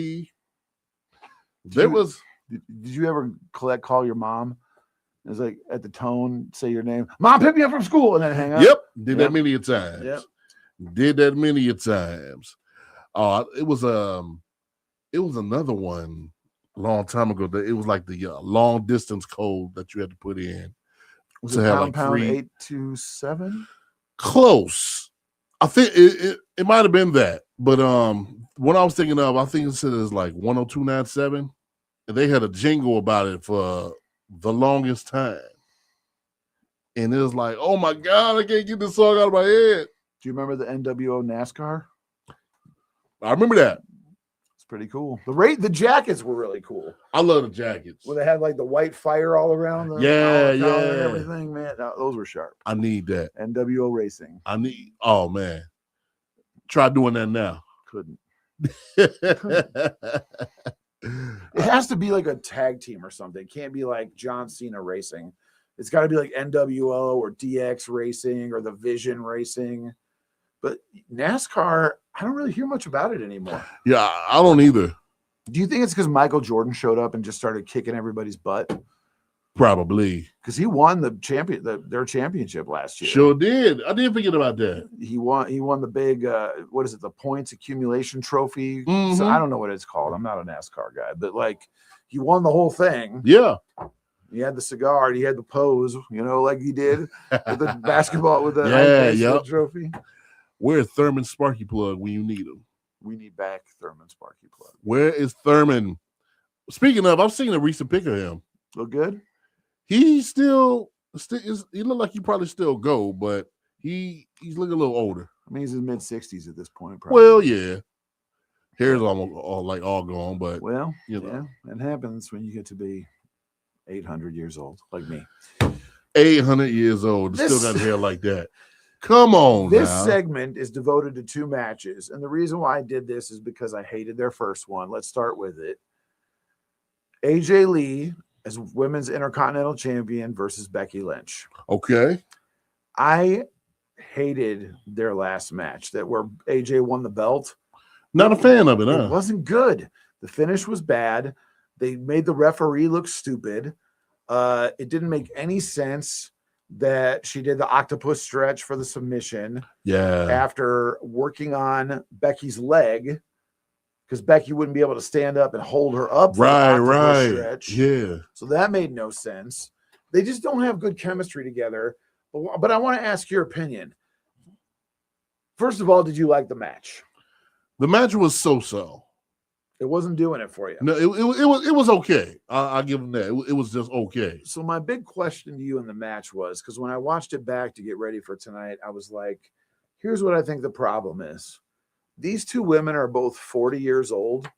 Did you ever call your mom? It was like at the tone, say your name. Mom, pick me up from school, and then hang up. Yep. Did that many a times. Yep. Did that many a times. It was another one a long time ago. It was like the long distance code that you had to put in. Was it pound 827? Close. I think it might have been that. But what I was thinking of, I think it said it was like 10297. And they had a jingle about it for the longest time. And it was like, oh my God, I can't get this song out of my head. Do you remember the NWO NASCAR? I remember that. It's pretty cool. The jackets were really cool. I love the jackets. Where they had like the white fire all around them. And everything, man. Those were sharp. I need that. NWO Racing. Oh man. Try doing that now. Couldn't. It has to be like a tag team or something. It can't be like John Cena Racing. It's got to be like NWO or DX Racing or the Vision Racing. But NASCAR, I don't really hear much about it anymore. Yeah, I don't either. Do you think it's because Michael Jordan showed up and just started kicking everybody's butt? Probably. Because he won their championship last year. Sure did. I did forget about that. He won the big what is it, the points accumulation trophy? Mm-hmm. So I don't know what it's called. I'm not a NASCAR guy, but like he won the whole thing. Yeah. He had the cigar and he had the pose, like he did with the basketball with the trophy. Where's Thurman Sparky Plug when you need him? We need back Thurman Sparky Plug. Where is Thurman? Speaking of, I've seen a recent pic of him. Look good? He still is. He look like he probably still go, but he's looking a little older. I mean, he's in his mid-60s at this point. Probably. Well, yeah. Hair's almost all gone, but yeah, it happens when you get to be 800 years old, like me. 800 years old, still got hair like that. Come on, this now. segment is devoted to 2 matches, and the reason why I did this is because I hated their first one. Let's start with it. AJ Lee as Women's Intercontinental Champion versus Becky Lynch. Okay. I hated their last match where AJ won the belt. Not a fan of it, huh? It wasn't good. The finish was bad. They made the referee look stupid. It didn't make any sense that she did the octopus stretch for the submission. Yeah. After working on Becky's leg, because Becky wouldn't be able to stand up and hold her up. Right. Stretch. Yeah. So that made no sense. They just don't have good chemistry together. But I want to ask your opinion. First of all, did you like the match? The match was so-so. It wasn't doing it for you. No, it was okay. I'll give them that. It was just okay. So my big question to you in the match was, because when I watched it back to get ready for tonight, I was like, here's what I think the problem is. These 2 women are both 40 years old,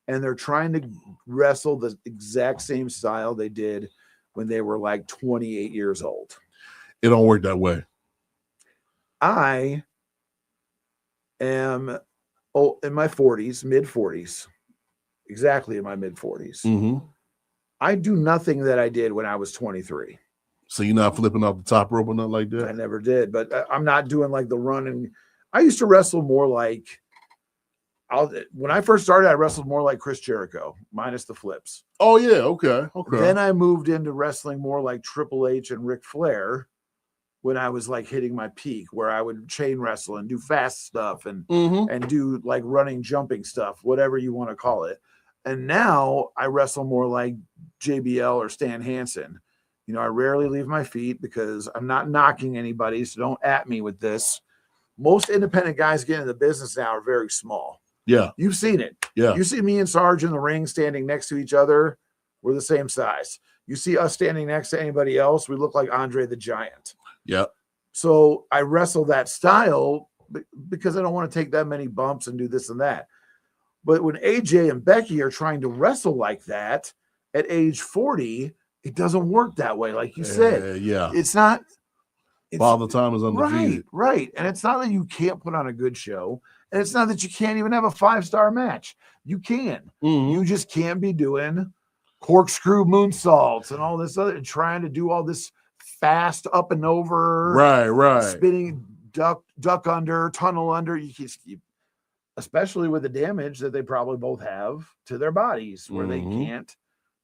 and they're trying to wrestle the exact same style they did when they were like 28 years old. It don't work that way. I am in my 40s, mid-40s. Exactly in my mid-40s. Mm-hmm. I do nothing that I did when I was 23. So you're not flipping off the top rope or nothing like that? I never did, but I'm not doing like the run. And I used to wrestle more like, when I first started, I wrestled more like Chris Jericho, minus the flips. Oh, yeah. Okay. Then I moved into wrestling more like Triple H and Ric Flair when I was like hitting my peak, where I would chain wrestle and do fast stuff and do like running, jumping stuff, whatever you want to call it. And now I wrestle more like JBL or Stan Hansen. I rarely leave my feet because I'm not knocking anybody, so don't at me with this. Most independent guys getting in the business now are very small. Yeah. You've seen it. Yeah. You see me and Sarge in the ring standing next to each other, we're the same size. You see us standing next to anybody else, we look like Andre the Giant. Yeah. So I wrestle that style because I don't want to take that many bumps and do this and that. But when AJ and Becky are trying to wrestle like that at age 40, it doesn't work that way. Like you said, yeah. it's not. Father Time is undefeated. Right. And it's not that you can't put on a good show. And it's not that you can't even have a 5-star match. You can. You just can't be doing corkscrew moonsaults and all this other, trying to do all this fast up and over. Right. Spinning duck under, tunnel under. You especially with the damage that they probably both have to their bodies, where they can't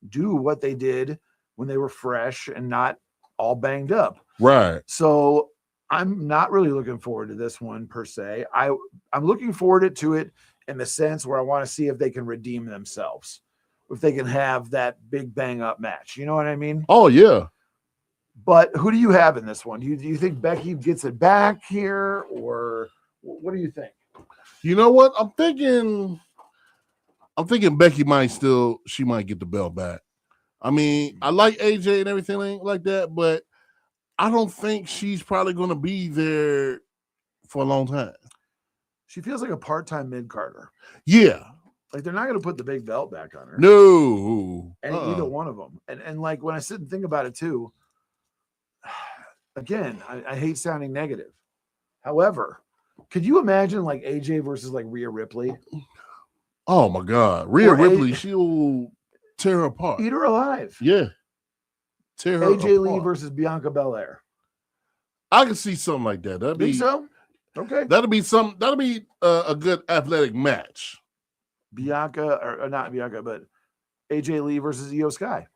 do what they did when they were fresh and not all banged up. Right. So I'm not really looking forward to this one per se. I'm looking forward to it in the sense where I want to see if they can redeem themselves, if they can have that big bang up match. You know what I mean? Oh yeah. But who do you have in this one? Do you think Becky gets it back here, or what do you think? You know what? I'm thinking Becky might get the belt back. I mean, I like AJ and everything like that, but I don't think she's probably going to be there for a long time. She feels like a part-time mid-carder. Yeah. Like they're not going to put the big belt back on her. No. Either one of them. And like when I sit and think about it too, again, I hate sounding negative. However, could you imagine like AJ versus like Rhea Ripley? Oh my God. Rhea Ripley, she'll tear her apart. Eat her alive. Yeah. Tear her AJ apart. Lee versus Bianca Belair. I can see something like that. Think so? Okay. That'll be a good athletic match. Bianca, or not Bianca, but AJ Lee versus Io Sky.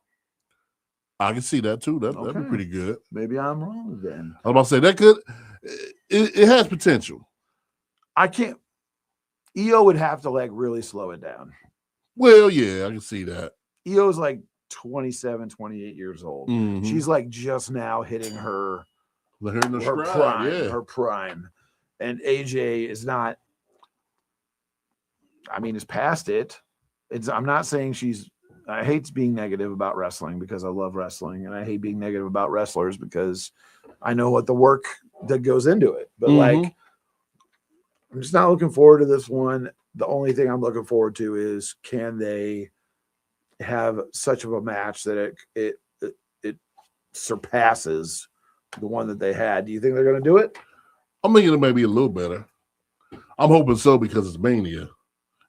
I can see that too. That'd be pretty good. Maybe I'm wrong then. I was about to say that could. It has potential. I can't. Io would have to like really slow it down. Well, yeah, I can see that. Io's like 27, 28 years old. She's like just now hitting her prime. Yeah. Her prime. And AJ is not. I mean, is past it. I'm not saying I hate being negative about wrestling because I love wrestling, and I hate being negative about wrestlers because I know what the work that goes into it. But like, I'm just not looking forward to this one. The only thing I'm looking forward to is, can they have such of a match that it surpasses the one that they had? Do you think they're going to do it? I'm thinking it may be a little better. I'm hoping so because it's Mania.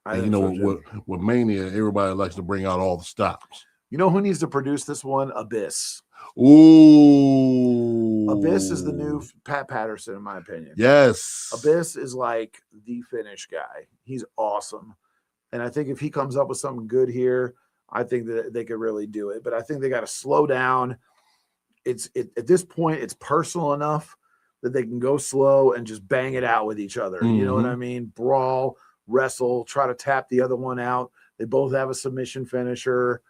And you know, with Mania, everybody likes to bring out all the stops. You know who needs to produce this one? Abyss. Ooh. Abyss is the new Pat Patterson, in my opinion. Yes. Abyss is like the finish guy. He's awesome. And I think if he comes up with something good here, I think that they could really do it. But I think they got to slow down. At this point, it's personal enough that they can go slow and just bang it out with each other. You know what I mean? Brawl, wrestle, try to tap the other one out. They both have a submission finisher.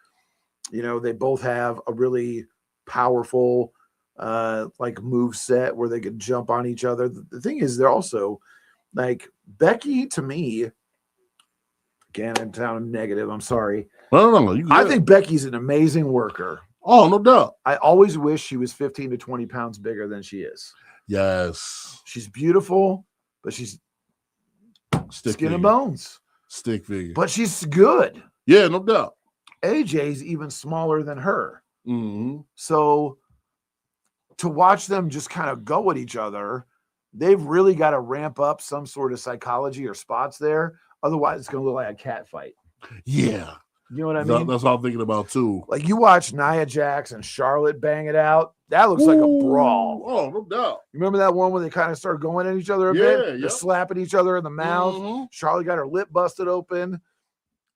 You know, they both have a really powerful like move set where they could jump on each other. The thing is, they're also like Becky, to me, again, I'm sounding negative, I'm sorry. No, I think Becky's an amazing worker. Oh, no doubt. I always wish she was 15 to 20 pounds bigger than she is. Yes. She's beautiful, but she's skin and bones. Stick figure. But she's good. Yeah, no doubt. AJ's even smaller than her. So to watch them just kind of go at each other, they've really got to ramp up some sort of psychology or spots there. Otherwise, it's going to look like a cat fight. Yeah. You know what I mean? That's what I'm thinking about, too. Like you watch Nia Jax and Charlotte bang it out. That looks like a brawl. Oh, no doubt. You remember that one where they kind of started going at each other a bit? They're slapping each other in the mouth. Charlotte got her lip busted open.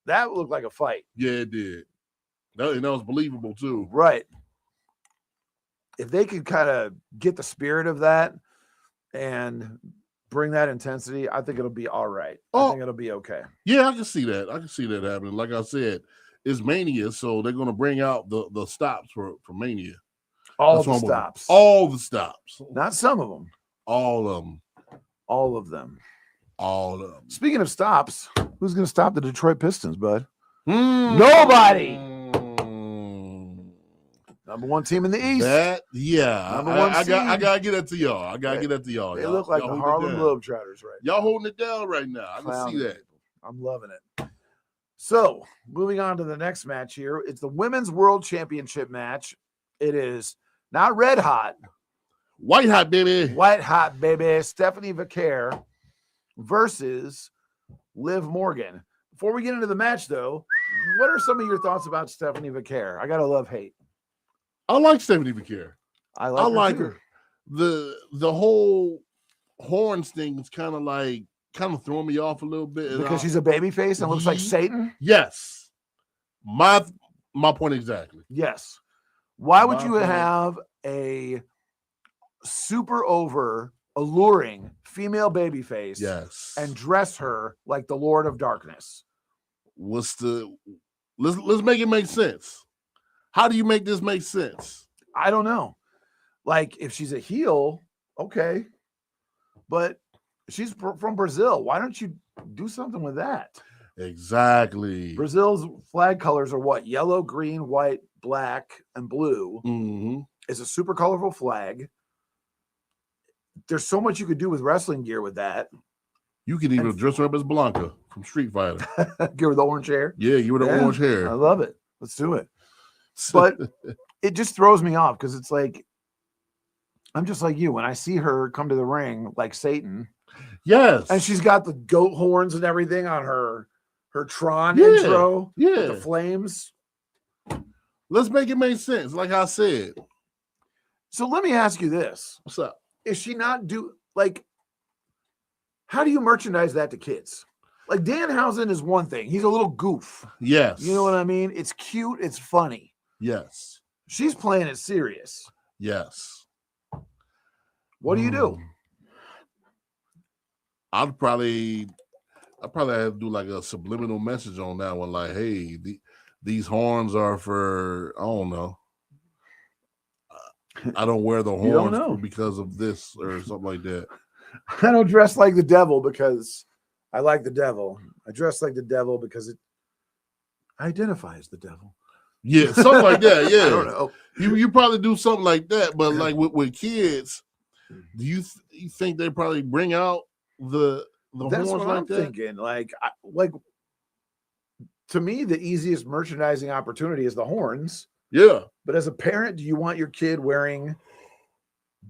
That looked like a fight. Yeah, it did. And that was believable, too. Right. If they could kind of get the spirit of that and bring that intensity, I think it'll be all right. I think it'll be okay. Yeah, I can see that. I can see that happening. Like I said, it's Mania, so they're going to bring out the stops for Mania. All the stops. All the stops. Not some of them. All of them. All of them. All of them. Speaking of stops, who's going to stop the Detroit Pistons, bud? Nobody. Number one team in the East. Number one I seed. gotta get that to y'all. I gotta get that to y'all. They Y'all- look like y'all the holding it Harlem down. Globetrotters right now. Y'all holding it down right now. I can see Clowning that. people. I'm loving it. So, moving on to the next match here. It's the Women's World Championship match. It is not red hot, White hot, baby. white hot, baby. Stephanie Vaquer versus Liv Morgan. Before we get into the match, though, what are some of your thoughts about Stephanie Vaquer? I got to love-hate. I like Stephanie Vaquer. I I like like too. her. The whole horns thing is kind of throwing me off a little bit. And Because she's a baby face and looks like Satan? Yes. My point exactly. Yes. Why would My you point. have a super over, alluring female baby face Yes. and dress her like the Lord of Darkness? Let's make it make sense. How do you make this make sense? I don't know. Like, if she's a heel, okay. But she's from Brazil. Why don't you do something with that? Exactly. Brazil's flag colors are what? Yellow, green, white, black, and blue. Mm-hmm. It's a super colorful flag. There's so much you could do with wrestling gear with that. You can even dress her up as Blanca from Street Fighter. Give her the orange hair. Yeah, you with the Yeah, orange hair. I love it. Let's do it. But it just throws me off because it's like, I'm just like you. When I see her come to the ring like Satan, Yes. and she's got the goat horns and everything on her Tron Yeah, intro, yeah. with the flames. Let's make it make sense, like I said. So let me ask you this. What's up? Is she not how do you merchandise that to kids? Like, Danhausen is one thing. He's a little goof. Yes. You know what I mean? It's cute. It's funny. Yes. She's playing it serious. Yes. What do you do? I'd probably have to do like a subliminal message on that one. Like, hey, these horns are for, I don't know. I don't wear the You don't horns know. because of this or something like that. I don't dress like the devil because I like the devil. I dress like the devil because it identifies the devil. Yeah, something like that. Yeah. I don't know. You probably do something like that, but like with kids, do you think they probably bring out the That's horns what like I'm that? thinking. Like to me, the easiest merchandising opportunity is the horns. Yeah. But as a parent, do you want your kid wearing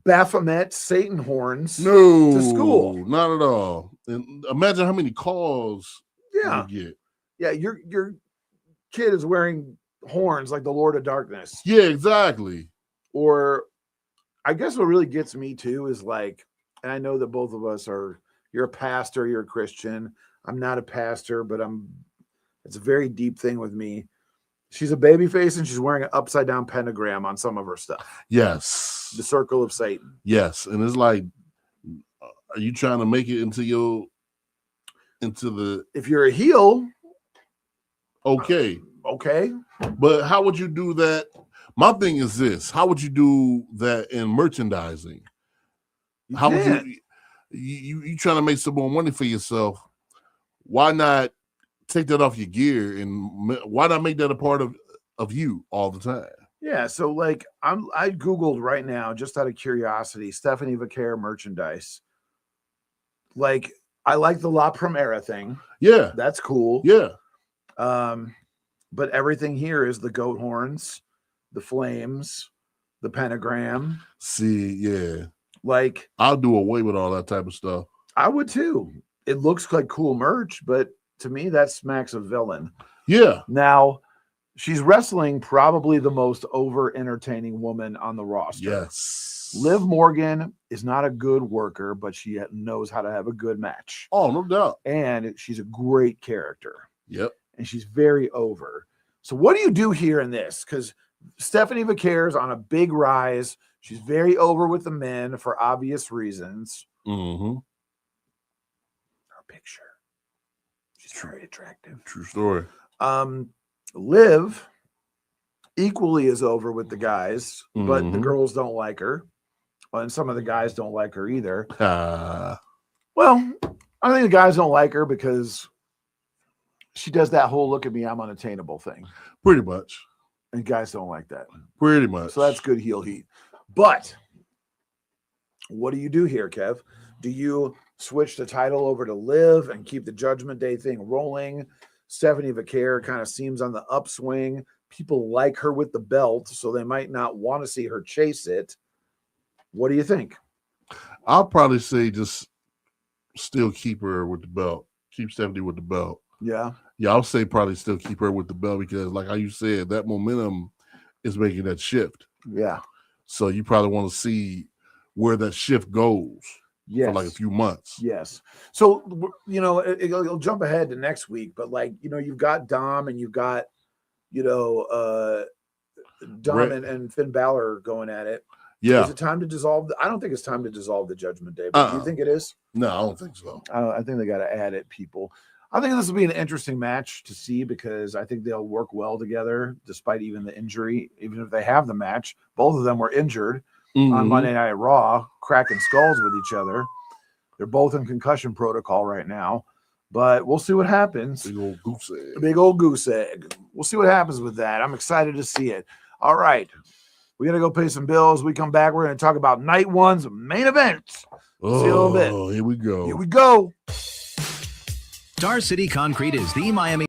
Baphomet Satan horns to school? Not at all. And imagine how many calls Yeah. you get. Yeah, your kid is wearing horns like the Lord of Darkness. Yeah, exactly. Or I guess what really gets me too is like, and I know that both of us you're a pastor, you're a Christian. I'm not a pastor, but it's a very deep thing with me. She's a baby face and she's wearing an upside down pentagram on some of her stuff. Yes. The circle of Satan. Yes. And it's like, are you trying to make it into the If you're a heel, okay. Okay. But how would you do that? My thing is this: how would you do that in merchandising? How would you trying to make some more money for yourself? Why not take that off your gear and why not make that a part of you all the time? Yeah, so like I Googled right now just out of curiosity, Stephanie Vaquer merchandise. Like, I like the La Primera thing. Yeah. That's cool. Yeah. But everything here is the goat horns, the flames, the pentagram. See, yeah. Like, I'll do away with all that type of stuff. I would too. It looks like cool merch, but to me, that smacks of villain. Yeah. Now, she's wrestling probably the most over entertaining woman on the roster. Yes. Liv Morgan is not a good worker, but she knows how to have a good match. Oh, no doubt. And she's a great character. Yep. And she's very over. So what do you do here in this? Because Stephanie Vaquer is on a big rise. She's very over with the men for obvious reasons. Mm-hmm. Her picture. She's very attractive. True story. Liv equally is over with the guys, but the Mhm. girls don't like her. And some of the guys don't like her either. Ah. Well, I think the guys don't like her because she does that whole look at me, I'm unattainable thing. Pretty much. And guys don't like that. Pretty much. So that's good heel heat. But what do you do here, Kev? Do you switch the title over to Liv and keep the Judgment Day thing rolling? Stephanie Vaquer kind of seems on the upswing. People like her with the belt, so they might not want to see her chase it. What do you think? I'll probably say just still keep her with the belt. Keep Stephanie with the belt. Yeah. Yeah, I'll say probably still keep her with the belt because, like how you said, that momentum is making that shift. Yeah. So you probably want to see where that shift goes for like a few months. Yes. So, you know, it'll jump ahead to next week, but like, you know, you've got Dom and you've got, you know, Dom and Finn Balor going at it. Yeah. Is it time to dissolve? I don't think it's time to dissolve the Judgment Day, but do you think it is? No, I don't think so. I think they got to add it, people. I think this will be an interesting match to see because I think they'll work well together despite even the injury. Even if they have the match, both of them were injured on Monday Night Raw, cracking skulls with each other. They're both in concussion protocol right now, but we'll see what happens. Big old goose egg. Big old goose egg. We'll see what happens with that. I'm excited to see it. All right. We got to go pay some bills. We come back. We're going to talk about night one's main events. See you in a little bit. Oh, here we go. Here we go. Star City Concrete is the Miami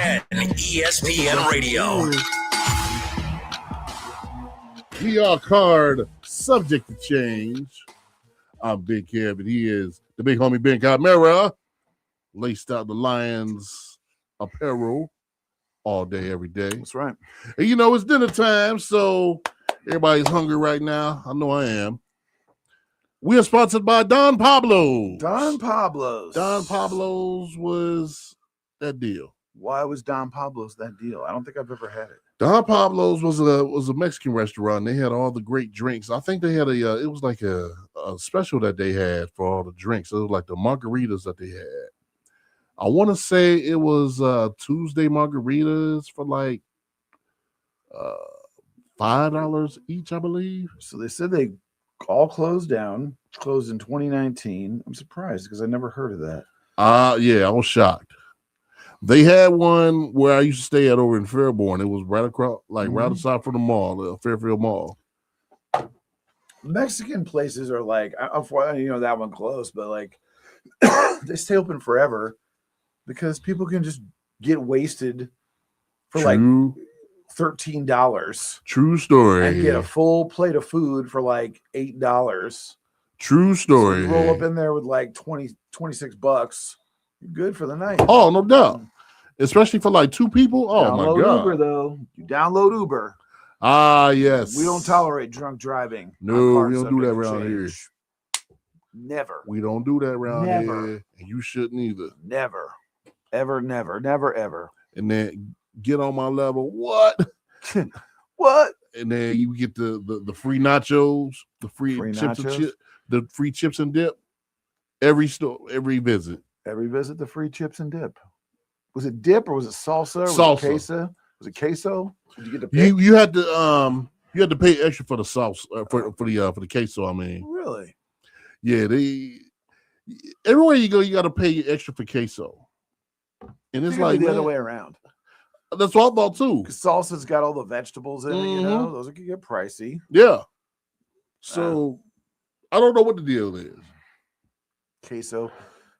ESPN Radio. PR card subject to change. I'm Big Kev, and he is the big homie Ben Camara. Laced out the Lions apparel all day, every day. That's right. And you know, it's dinner time, so everybody's hungry right now. I know I am. We are sponsored by Don Pablo's. Don Pablo's. Don Pablo's was that deal. Why was Don Pablo's that deal? I don't think I've ever had it. Don Pablo's was a Mexican restaurant. They had all the great drinks. I think they had it was like a special that they had for all the drinks. It was like the margaritas that they had. I want to say it was Tuesday margaritas for like $5 each, I believe. So they said they all closed in 2019. I'm surprised because I never heard of that. Yeah, I was shocked. They had one where I used to stay at over in Fairborn. It was right across, right aside from the mall, Fairfield Mall. Mexican places are like, that one closed, but like they stay open forever because people can just get wasted for like $13. True story. And get a full plate of food for like $8. True story. So you roll up in there with like $26. You're good for the night. Oh, no doubt. Especially for like two people. Oh, download my God. Uber, though. You download Uber. Ah, yes. We don't tolerate drunk driving. No, we don't do that around here. Never. We don't do that around here. And you shouldn't either. Never. Ever, never. Never, ever. And then get on my level. What? What? And then you get the free nachos, the free chips nachos? and the free chips and dip. Every store, every visit. Every visit, the free chips and dip. Was it dip or was it salsa? Salsa. Was it queso? Was it queso? Did you get to pick? You had to pay extra for the sauce for the queso. I mean, Really? Yeah, everywhere you go, you got to pay extra for queso, and it's like the other way around. That's what I thought too. Because salsa's got all the vegetables in it. You know, those can get pricey. Yeah. So I don't know what the deal is. Queso,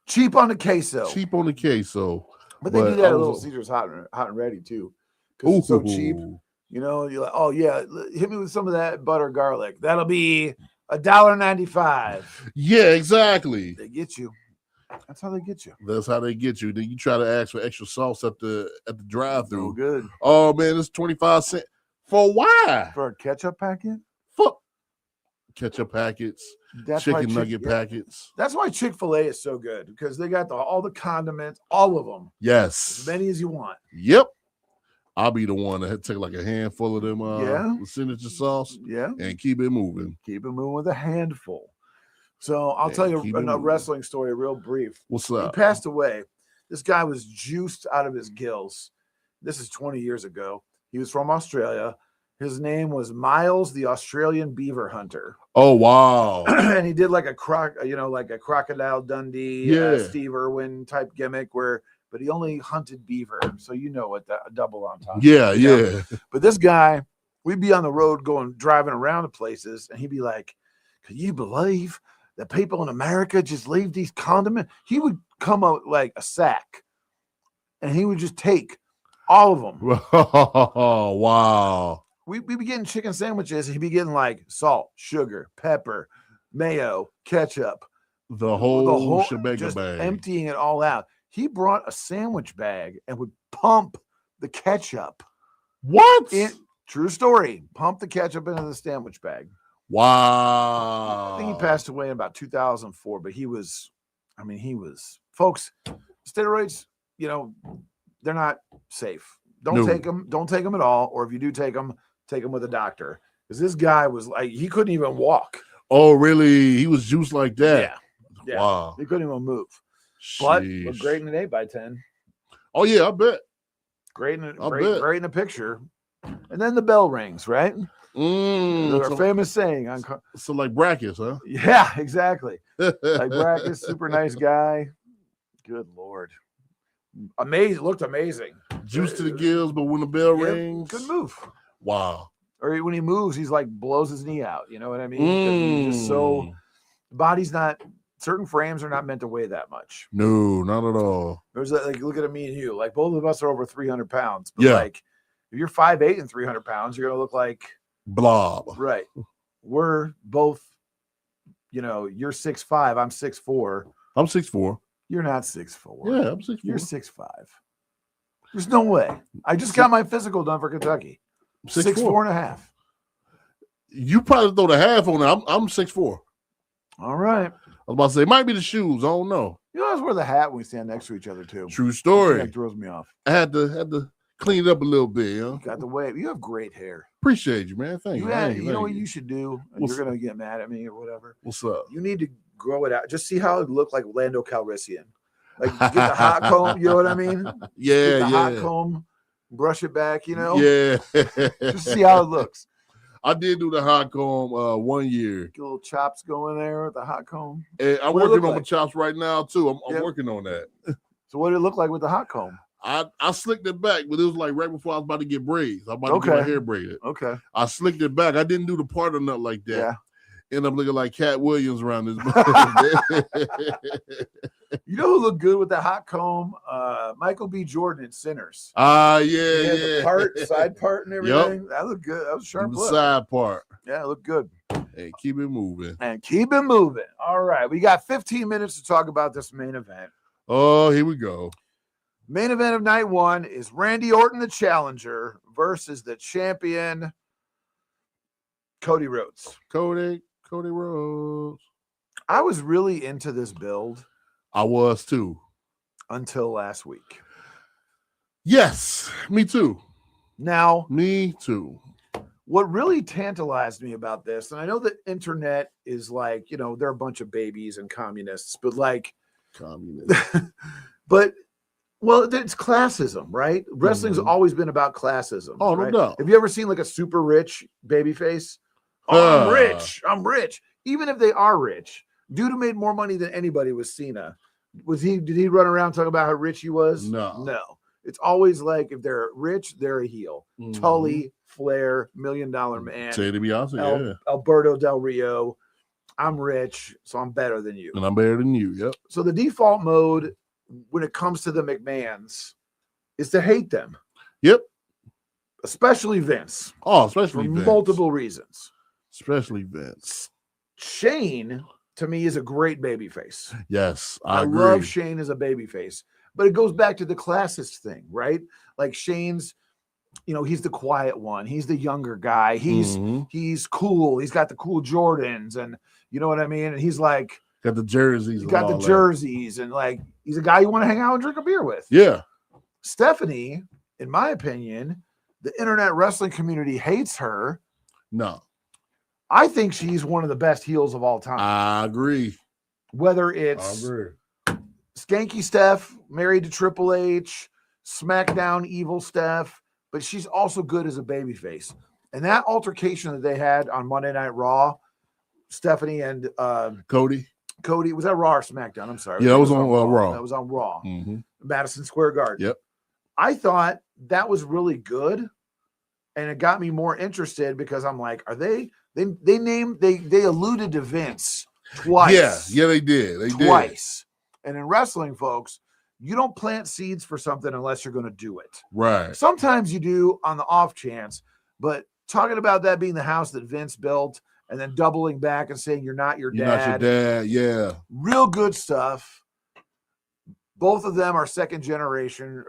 cheap on the queso. Cheap on the queso. But they do that at Little Caesars hot and ready too, because it's so cheap. You know, you're like, oh yeah, hit me with some of that butter garlic. That'll be $1.95. Yeah, exactly. They get you. That's how they get you. That's how they get you. Then you try to ask for extra sauce at the drive-thru. No good. Oh man, it's 25 cents. For why? For a ketchup packet? Fuck. Ketchup packets. Chicken nugget packets. That's why Chick-fil-A is so good, because they got all the condiments, all of them. Yes. As many as you want. Yep. I'll be the one that take like a handful of them the signature sauce and keep it moving. Keep it moving with a handful. So I'll tell you a wrestling story real brief. What's up? He passed away. This guy was juiced out of his gills. This is 20 years ago. He was from Australia. His name was Miles, the Australian Beaver Hunter. Oh, wow. And he did like a Crocodile Dundee, Steve Irwin type gimmick but he only hunted beaver. So you know what, a double entendre. Yeah. But this guy, we'd be on the road driving around to places, and he'd be like, can you believe that people in America just leave these condiments? He would come out like a sack, and he would just take all of them. Oh, wow. We'd be getting chicken sandwiches, and he'd be getting like salt, sugar, pepper, mayo, ketchup. The whole shebang just bag. Emptying it all out. He brought a sandwich bag and would pump the ketchup. What? True story. Pump the ketchup into the sandwich bag. Wow. I think he passed away in about 2004, but folks, steroids, they're not safe. Don't take them. Don't take them at all. Or if you do take them with a doctor. Because this guy was like, he couldn't even walk. Oh, really? He was juiced like that? Yeah. Wow. He couldn't even move. Sheesh. But looked great in an 8x10. Oh, yeah, I bet. Great in a picture. And then the bell rings, right? Our famous saying. So like Brackus, huh? Yeah, exactly. Like Brackus, super nice guy. Good Lord. Amazing. Looked amazing. Juice to the gills, but when the bell rings. Good move. Wow. Or when he moves, he's like blows his knee out. You know what I mean? He's just so, body's not certain frames are not meant to weigh that much. No, not at all. There's like, look at me and you. Like, both of us are over 300 pounds. But Yeah. like, if you're 5'8" and 300 pounds, you're gonna look like Blob. right. We're both, you're 6'5", I'm 6'4". I'm 6'4". You're not 6'4". Yeah, I'm 6'4". You're 6'5". There's no way. I just got my physical done for Kentucky. 6'4" and a half. You probably throw the half on it. I'm 6'4". All right. I was about to say, it might be the shoes. I don't know. You always wear the hat when we stand next to each other, too. True story. That throws me off. I had to clean it up a little bit. You got the wave. You have great hair. Appreciate you, man. Thank you. You know what you should do? And you're going to get mad at me or whatever. What's up? You need to grow it out. Just see how it looked like Lando Calrissian. Like, get the hot comb. You know what I mean? Yeah, get the hot comb, brush it back, Yeah. Just see how it looks. I did do the hot comb 1 year. Get little chops going there with the hot comb. And I'm What it working look on my like? chops right now, too. I'm Yep. working on that. So what did it look like with the hot comb? I slicked it back, but it was like right before I was about to get braids. I'm about to get my hair braided. Okay. I slicked it back. I didn't do the part or nothing like that. Yeah. End up looking like Cat Williams around this. You know who looked good with the hot comb? Michael B. Jordan in Sinners. Yeah. The side part and everything. That looked good. That was a sharp The look. side part. Yeah, it looked good. Hey, keep it moving. And keep it moving. All right. We got 15 minutes to talk about this main event. Oh, here we go. Main event of night one is Randy Orton, the challenger, versus the champion, Cody Rhodes. Cody Rhodes. I was really into this build I was too. until last week. Yes, me too. Now, Me too. what really tantalized me about this, and I know the internet is like, they're a bunch of babies and communists, but like, Communist. but it's classism, right? Wrestling's always been about classism. Oh, no right? doubt. Have you ever seen like a super rich baby face? Oh, I'm rich. Even if they are rich, dude who made more money than anybody was Cena. Did he run around talking about how rich he was? No. It's always like if they're rich, they're a heel. Mhm. Tully, Flair, $1 Million Man, Say to be honest, yeah. Alberto Del Rio. I'm rich, so I'm better than you. And I'm better than you. Yep. So the default mode when it comes to the McMahons is to hate them. Yep. Especially Vince. Oh, For especially Vince. multiple reasons. Especially Vince. Shane, to me, is a great babyface. Yes, I I agree. love Shane as a babyface. But it goes back to the classist thing, right? Like Shane's, he's the quiet one. He's the younger guy. He's cool. He's got the cool Jordans, and you know what I mean? And he's like, got the jerseys. he's got the jerseys, and like he's a guy you want to hang out and drink a beer with. Yeah. Stephanie, in my opinion, the internet wrestling community hates her. No. I think she's one of the best heels of all time. I agree. Whether it's Skanky Steph, married to Triple H, SmackDown evil Steph, but she's also good as a babyface. And that altercation that they had on Monday Night Raw, Stephanie and Cody, was that Raw or SmackDown? I'm sorry. Yeah, that was on Raw. That was on Raw. Mm-hmm. Madison Square Garden. Yep. I thought that was really good. And it got me more interested because I'm like, are they alluded to Vince twice. Yeah, they did. Twice. And in wrestling, folks, you don't plant seeds for something unless you're going to do it. Right. Sometimes you do on the off chance, but talking about that being the house that Vince built and then doubling back and saying you're not your dad. You're not your dad, yeah. Real good stuff. Both of them are second generation.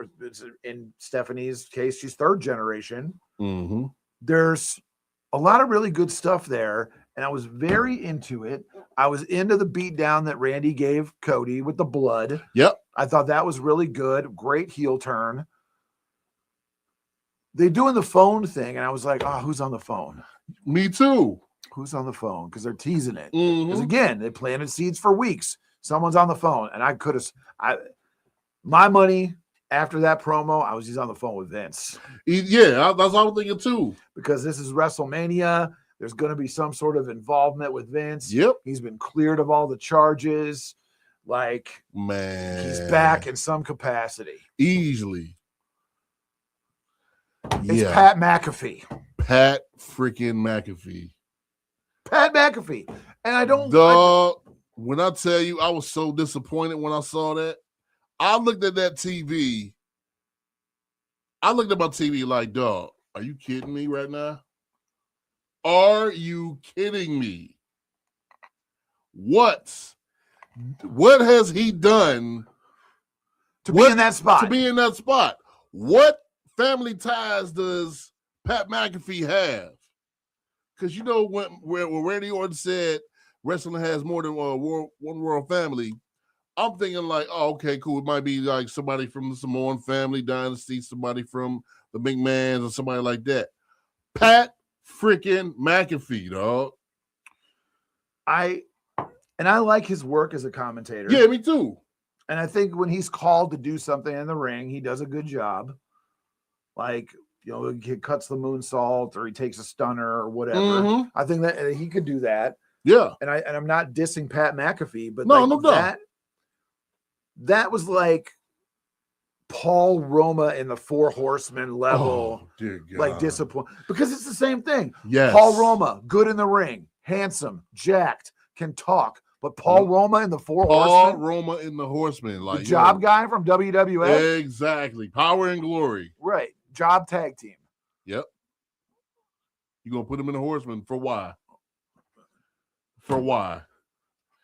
In Stephanie's case, she's third generation. Mm-hmm. There's a lot of really good stuff there, and I was very into it. I was into the beatdown that Randy gave Cody with the blood. Yep. I thought that was really good. Great heel turn. They're doing the phone thing, and I was like, oh, who's on the phone? Me too. Who's on the phone? Because they're teasing it. Mm-hmm. Because again, they planted seeds for weeks. Someone's on the phone, and I could have. My money after that promo, he's on the phone with Vince. Yeah, that's what I was thinking too. Because this is WrestleMania. There's going to be some sort of involvement with Vince. Yep. He's been cleared of all the charges. Like, man, he's back in some capacity. Easily. It's Pat McAfee. Pat freaking McAfee. Pat McAfee. And I don't. When I tell you, I was so disappointed when I saw that. I looked at that TV. I looked at my TV like, dog, are you kidding me right now? Are you kidding me? What has he done to be in that spot? To be in that spot. What family ties does Pat McAfee have? Because you know when Randy Orton said wrestling has more than one world family, I'm thinking like, oh, okay, cool. It might be like somebody from the Samoan family dynasty, somebody from the McMahons, or somebody like that. Pat freaking McAfee, dog. I like his work as a commentator. Yeah, me too. And I think when he's called to do something in the ring, he does a good job. Like, you know, he cuts the moonsault or he takes a stunner or whatever. Mm-hmm. I think that he could do that. Yeah. And I'm not dissing Pat McAfee, but no. That was like Paul Roma in the Four Horsemen level, like disappointing, because it's the same thing. Yes. Paul Roma, good in the ring, handsome, jacked, can talk. But Paul Roma in the Four Horsemen. Roma in the Horsemen, like the job guy from WWF. Exactly. Power and Glory. Right. Job tag team. Yep. You gonna put him in the Horsemen for why? For why?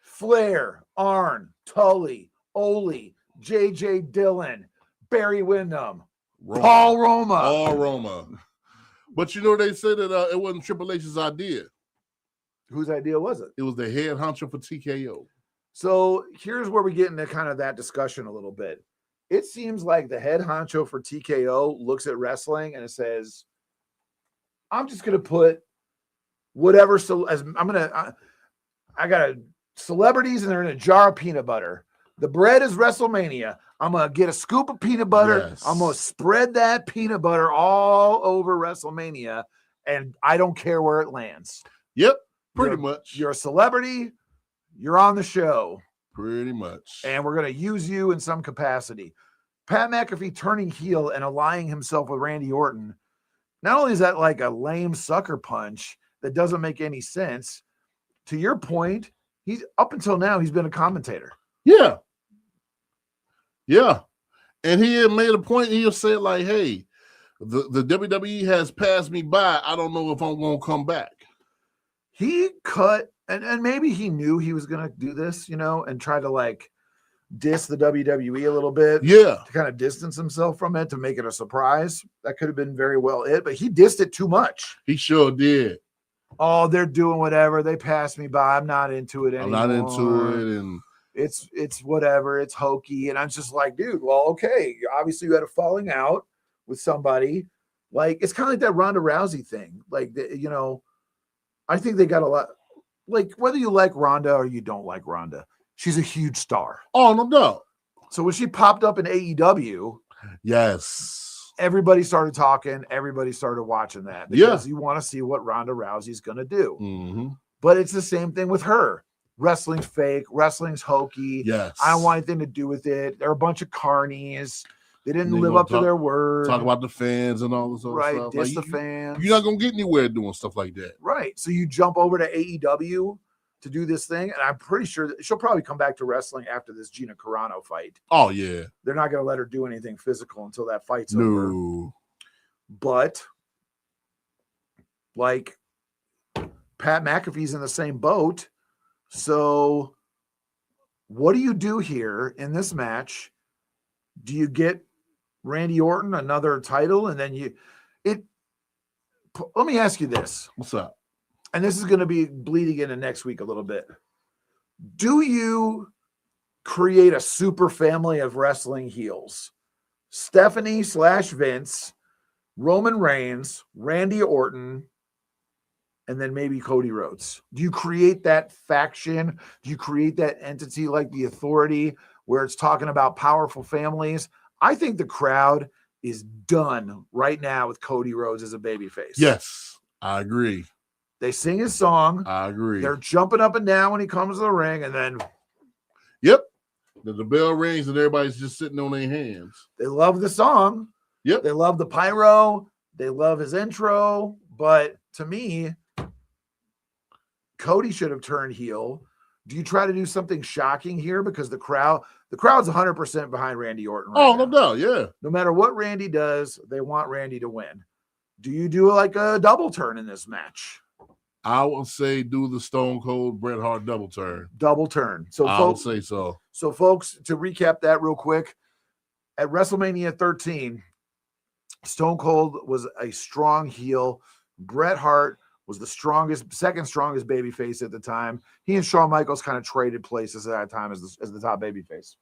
Flair, Arn, Tully, Ole, J.J. Dillon, Barry Windham, Paul Roma. But you know, they said that it wasn't Triple H's idea. Whose idea was it? It was the head honcho for TKO. So here's where we get into kind of that discussion a little bit. It seems like the head honcho for TKO looks at wrestling and it says, I'm just going to put whatever. So as I got celebrities and they're in a jar of peanut butter. The bread is WrestleMania. I'm going to get a scoop of peanut butter. Yes. I'm going to spread that peanut butter all over WrestleMania. And I don't care where it lands. Yep. Pretty much. You're a celebrity. You're on the show. Pretty much. And we're going to use you in some capacity. Pat McAfee turning heel and allying himself with Randy Orton. Not only is that like a lame sucker punch that doesn't make any sense, to your point, he's up until now, he's been a commentator. Yeah. Yeah. And he had made a point. He'll say like, hey, the WWE has passed me by. I don't know if I'm going to come back. He cut, and maybe he knew he was going to do this, you know, and try to like diss the WWE a little bit. Yeah. To kind of distance himself from it, to make it a surprise. That could have been very well it, but he dissed it too much. He sure did. Oh, they're doing whatever. They passed me by. I'm not into it anymore. I'm not into it. And it's whatever. It's hokey. And I'm just like, dude, well, okay. Obviously you had a falling out with somebody. Like, it's kind of like that Ronda Rousey thing. Like, you know, I think they got a lot, like whether you like Ronda or you don't like Ronda, she's a huge star. Oh, no doubt. So when she popped up in AEW, yes, everybody started talking. Everybody started watching that because you want to see what Ronda Rousey's going to do. Mm-hmm. But it's the same thing with her. Wrestling's fake. Wrestling's hokey. Yes. I don't want anything to do with it. They're a bunch of carnies. They didn't live up to their word. Talk about the fans and all this other right, stuff. Diss like, the fans. You're not going to get anywhere doing stuff like that. Right. So you jump over to AEW to do this thing, and I'm pretty sure that she'll probably come back to wrestling after this Gina Carano fight. Oh, yeah. They're not going to let her do anything physical until that fight's over. But, like, Pat McAfee's in the same boat. So what do you do here in this match? Do you get Randy Orton another title? And then let me ask you this. What's up? And this is going to be bleeding into next week a little bit. Do you create a super family of wrestling heels? Stephanie / Vince, Roman Reigns, Randy Orton, and then maybe Cody Rhodes. Do you create that faction? Do you create that entity like the Authority where it's talking about powerful families? I think the crowd is done right now with Cody Rhodes as a babyface. Yes, I agree. They sing his song. I agree. They're jumping up and down when he comes to the ring, and then yep, the bell rings and everybody's just sitting on their hands. They love the song. Yep. They love the pyro. They love his intro. But to me, Cody should have turned heel Do you try to do something shocking here? Because the crowd's 100% behind Randy Orton. Oh, no doubt, yeah. No matter what Randy does, they want Randy to win. Do you do like a double turn in this match? I would say do the Stone Cold Bret Hart double turn. Double turn. So I would say so. So, folks, to recap that real quick, at WrestleMania 13, Stone Cold was a strong heel. Bret Hart was the second strongest babyface at the time. He and Shawn Michaels kind of traded places at that time as the top babyface.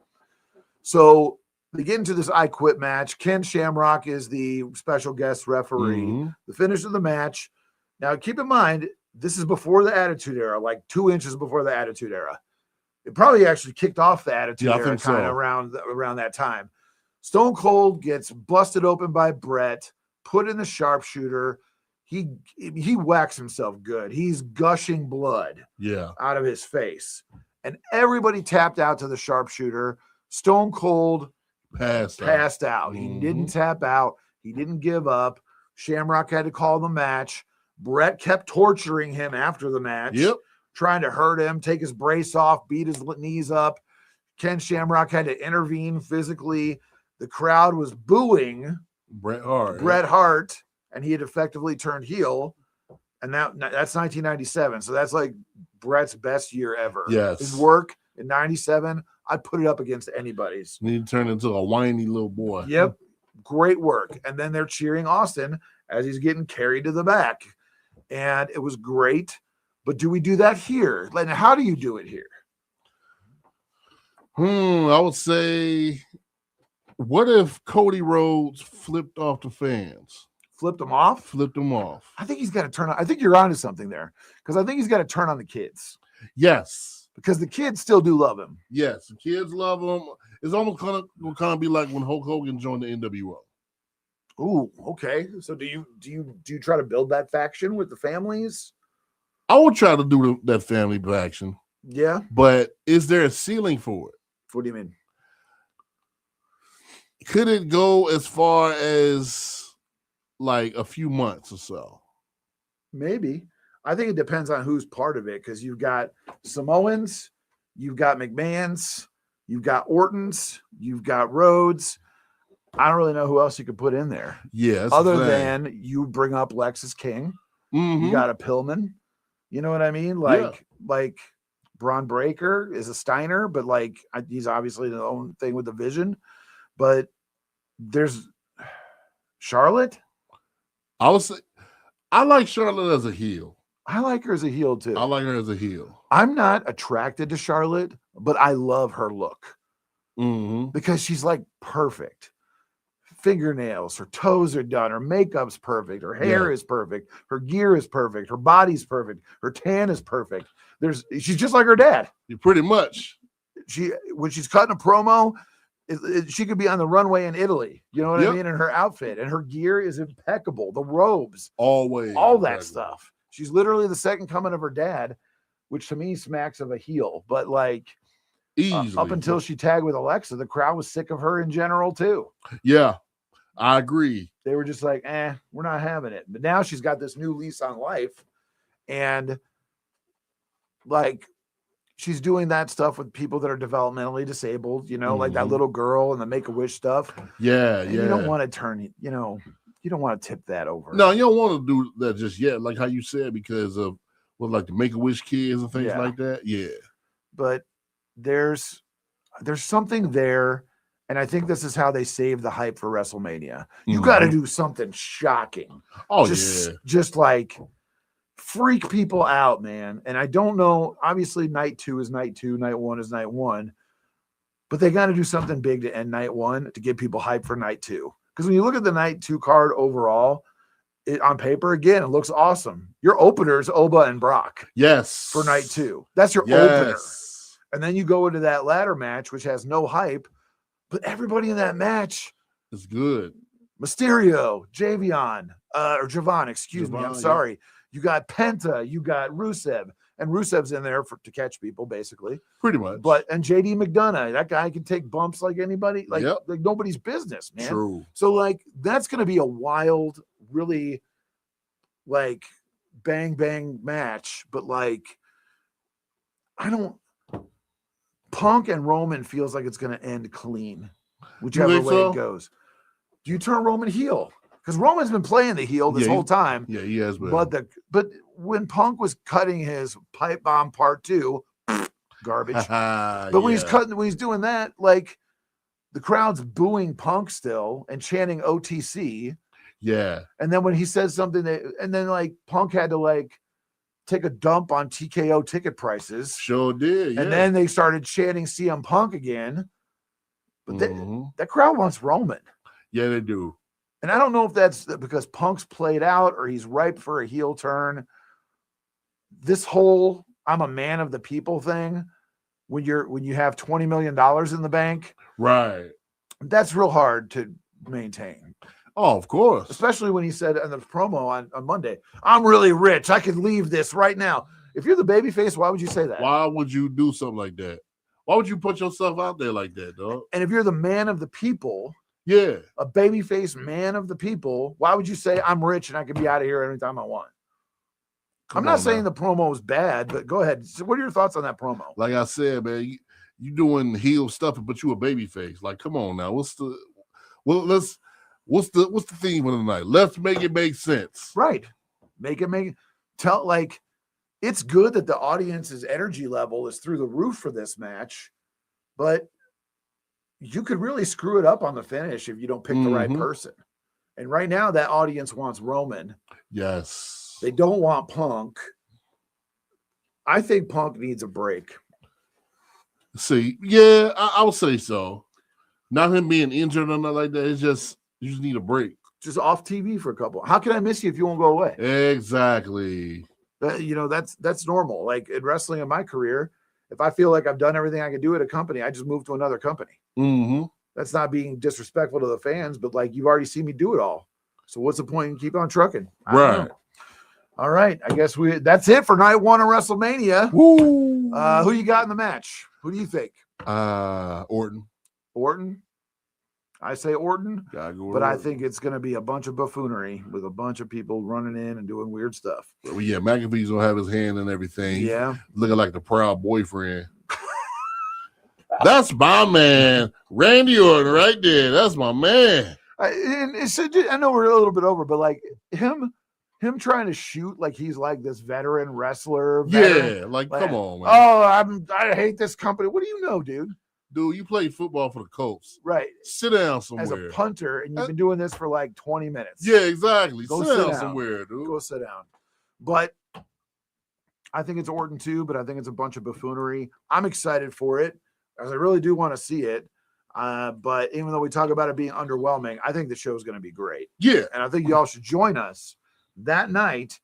So they get into this I Quit match. Ken Shamrock is the special guest referee. Mm-hmm. The finish of the match. Now, keep in mind, this is before the Attitude Era, like 2 inches before the Attitude Era. It probably actually kicked off the Attitude Era kind of around that time. Stone Cold gets busted open by Bret, put in the sharpshooter. He whacks himself good. He's gushing blood out of his face. And everybody tapped out to the sharpshooter. Stone Cold passed out. Mm-hmm. He didn't tap out. He didn't give up. Shamrock had to call the match. Bret kept torturing him after the match, trying to hurt him, take his brace off, beat his knees up. Ken Shamrock had to intervene physically. The crowd was booing Bret Hart, and he had effectively turned heel. And that's 1997. So that's like Bret's best year ever. Yes. His work in 97, I'd put it up against anybody's. He turned into a whiny little boy. Yep. Great work. And then they're cheering Austin as he's getting carried to the back. And it was great. But do we do that here? Like, how do you do it here? I would say, what if Cody Rhodes flipped off the fans? Flipped them off? Flipped them off. I think he's got to turn on. I think you're onto something there. Because I think he's got to turn on the kids. Yes. Because the kids still do love him. Yes. The kids love him. It's almost going to be like when Hulk Hogan joined the NWO. Ooh, okay. So do you try to build that faction with the families? I would try to do that family faction. Yeah. But is there a ceiling for it? What do you mean? Could it go as far as like a few months or so? Maybe. I think it depends on who's part of it, because you've got Samoans, you've got McMahons, you've got Ortons, you've got Rhodes. I don't really know who else you could put in there. Yes. Other than you bring up Lexus King. Mm-hmm. You got a Pillman. You know what I mean? Like Braun Breaker is a Steiner, but like he's obviously the own thing with the Vision. But there's Charlotte. I would say I like Charlotte as a heel. I like her as a heel too. I like her as a heel. I'm not attracted to Charlotte, but I love her look because she's like perfect. Fingernails, her toes are done, her makeup's perfect, her hair is perfect, her gear is perfect, her body's perfect, her tan is perfect. She's just like her dad. Pretty much. When she's cutting a promo, she could be on the runway in Italy. You know what I mean? In her outfit, and her gear is impeccable. The robes, always, all that stuff. She's literally the second coming of her dad, which to me smacks of a heel. But like, up until she tagged with Alexa, the crowd was sick of her in general too. Yeah, I agree. They were just like, we're not having it. But now she's got this new lease on life, and like, she's doing that stuff with people that are developmentally disabled, like that little girl and the Make-A-Wish stuff. Yeah, and you don't want to turn, you don't want to tip that over. No, you don't want to do that just yet, like how you said, because of like the Make-A-Wish kids and things like that. Yeah. But there's something there, and I think this is how they save the hype for WrestleMania. You got to do something shocking. Just like freak people out, man. And I don't know, obviously night 2 is night 2, night 1 is night 1, but they got to do something big to end night 1 to get people hyped for night 2. Because when you look at the night 2 card overall, on paper, again, it looks awesome. Your opener is Oba and Brock. Yes. For night 2. That's your opener. And then you go into that ladder match, which has no hype, but everybody in that match is good. Mysterio, Javon, excuse me. I'm sorry. Yeah. You got Penta, you got Rusev, and Rusev's in there to catch people, basically. Pretty much. And JD McDonough, that guy can take bumps like anybody, like nobody's business, man. True. So like that's going to be a wild, really like bang bang match, but like I don't Punk and Roman feels like it's going to end clean, whichever way it goes. Do you turn Roman heel? Because Roman's been playing the heel this whole time. Yeah, he has been. But when Punk was cutting his pipe bomb part 2, garbage. But when he's doing that, like the crowd's booing Punk still and chanting OTC. Yeah. And then when he says something and then like Punk had to like take a dump on TKO ticket prices. Sure did. Yeah. And then they started chanting CM Punk again. But that crowd wants Roman. Yeah, they do. And I don't know if that's because Punk's played out or he's ripe for a heel turn. This whole I'm a man of the people thing, when you have $20 million in the bank, right? That's real hard to maintain. Oh, of course. Especially when he said in the promo on Monday, I'm really rich. I could leave this right now. If you're the babyface, why would you say that? Why would you do something like that? Why would you put yourself out there like that, dog? And if you're the man of the people, yeah, a babyface man of the people, why would you say I'm rich and I can be out of here anytime I want? I'm not saying the promo was bad, but go ahead. So what are your thoughts on that promo? Like I said, man, you doing heel stuff, but you a babyface. Like, come on now. What's the theme of the night? Let's make it make sense. Right. It's good that the audience's energy level is through the roof for this match, but you could really screw it up on the finish if you don't pick the right person. And right now that audience wants Roman. Yes. They don't want Punk. I think Punk needs a break. See, yeah, I would say so. Not him being injured or nothing like that. It's just you just need a break. Just off TV for a couple. How can I miss you if you won't go away? Exactly. That's normal. Like in wrestling in my career, if I feel like I've done everything I can do at a company, I just move to another company. Mm-hmm. That's not being disrespectful to the fans, but like you've already seen me do it all. So what's the point in keep on trucking? Right. All right. I guess that's it for night 1 of WrestleMania. Woo. Who you got in the match? Who do you think? Orton. Orton? I say Orton, but I think it's going to be a bunch of buffoonery with a bunch of people running in and doing weird stuff. Well, yeah, McAfee's going to have his hand in everything. Yeah. Looking like the proud boyfriend. That's my man. Randy Orton right there. That's my man. I know we're a little bit over, but like him trying to shoot like he's like this veteran wrestler. Yeah, like come on, man. Oh, I hate this company. What do you know, dude? Dude, you played football for the Colts. Right. Sit down somewhere. As a punter, and you've been doing this for like 20 minutes. Yeah, exactly. Go sit down somewhere, dude. Go sit down. But I think it's Orton too, but I think it's a bunch of buffoonery. I'm excited for it, because I really do want to see it. But even though we talk about it being underwhelming, I think the show is going to be great. Yeah. And I think y'all should join us that night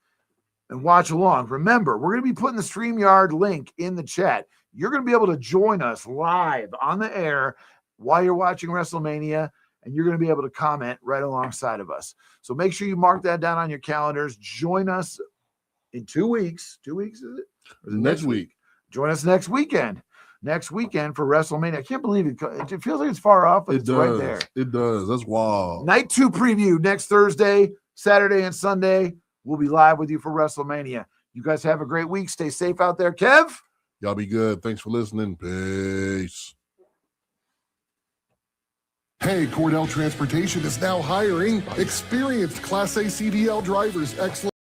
and watch along. Remember, we're going to be putting the StreamYard link in the chat. You're going to be able to join us live on the air while you're watching WrestleMania, and you're going to be able to comment right alongside of us. So make sure you mark that down on your calendars. Join us in 2 weeks. 2 weeks, is it? Next week. Join us next weekend. Next weekend for WrestleMania. I can't believe it. It feels like it's far off, but it's right there. It does. That's wild. Night 2 preview next Thursday, Saturday, and Sunday. We'll be live with you for WrestleMania. You guys have a great week. Stay safe out there. Kev? Y'all be good. Thanks for listening. Peace. Hey, Cordell Transportation is now hiring experienced Class A CDL drivers. Excellent.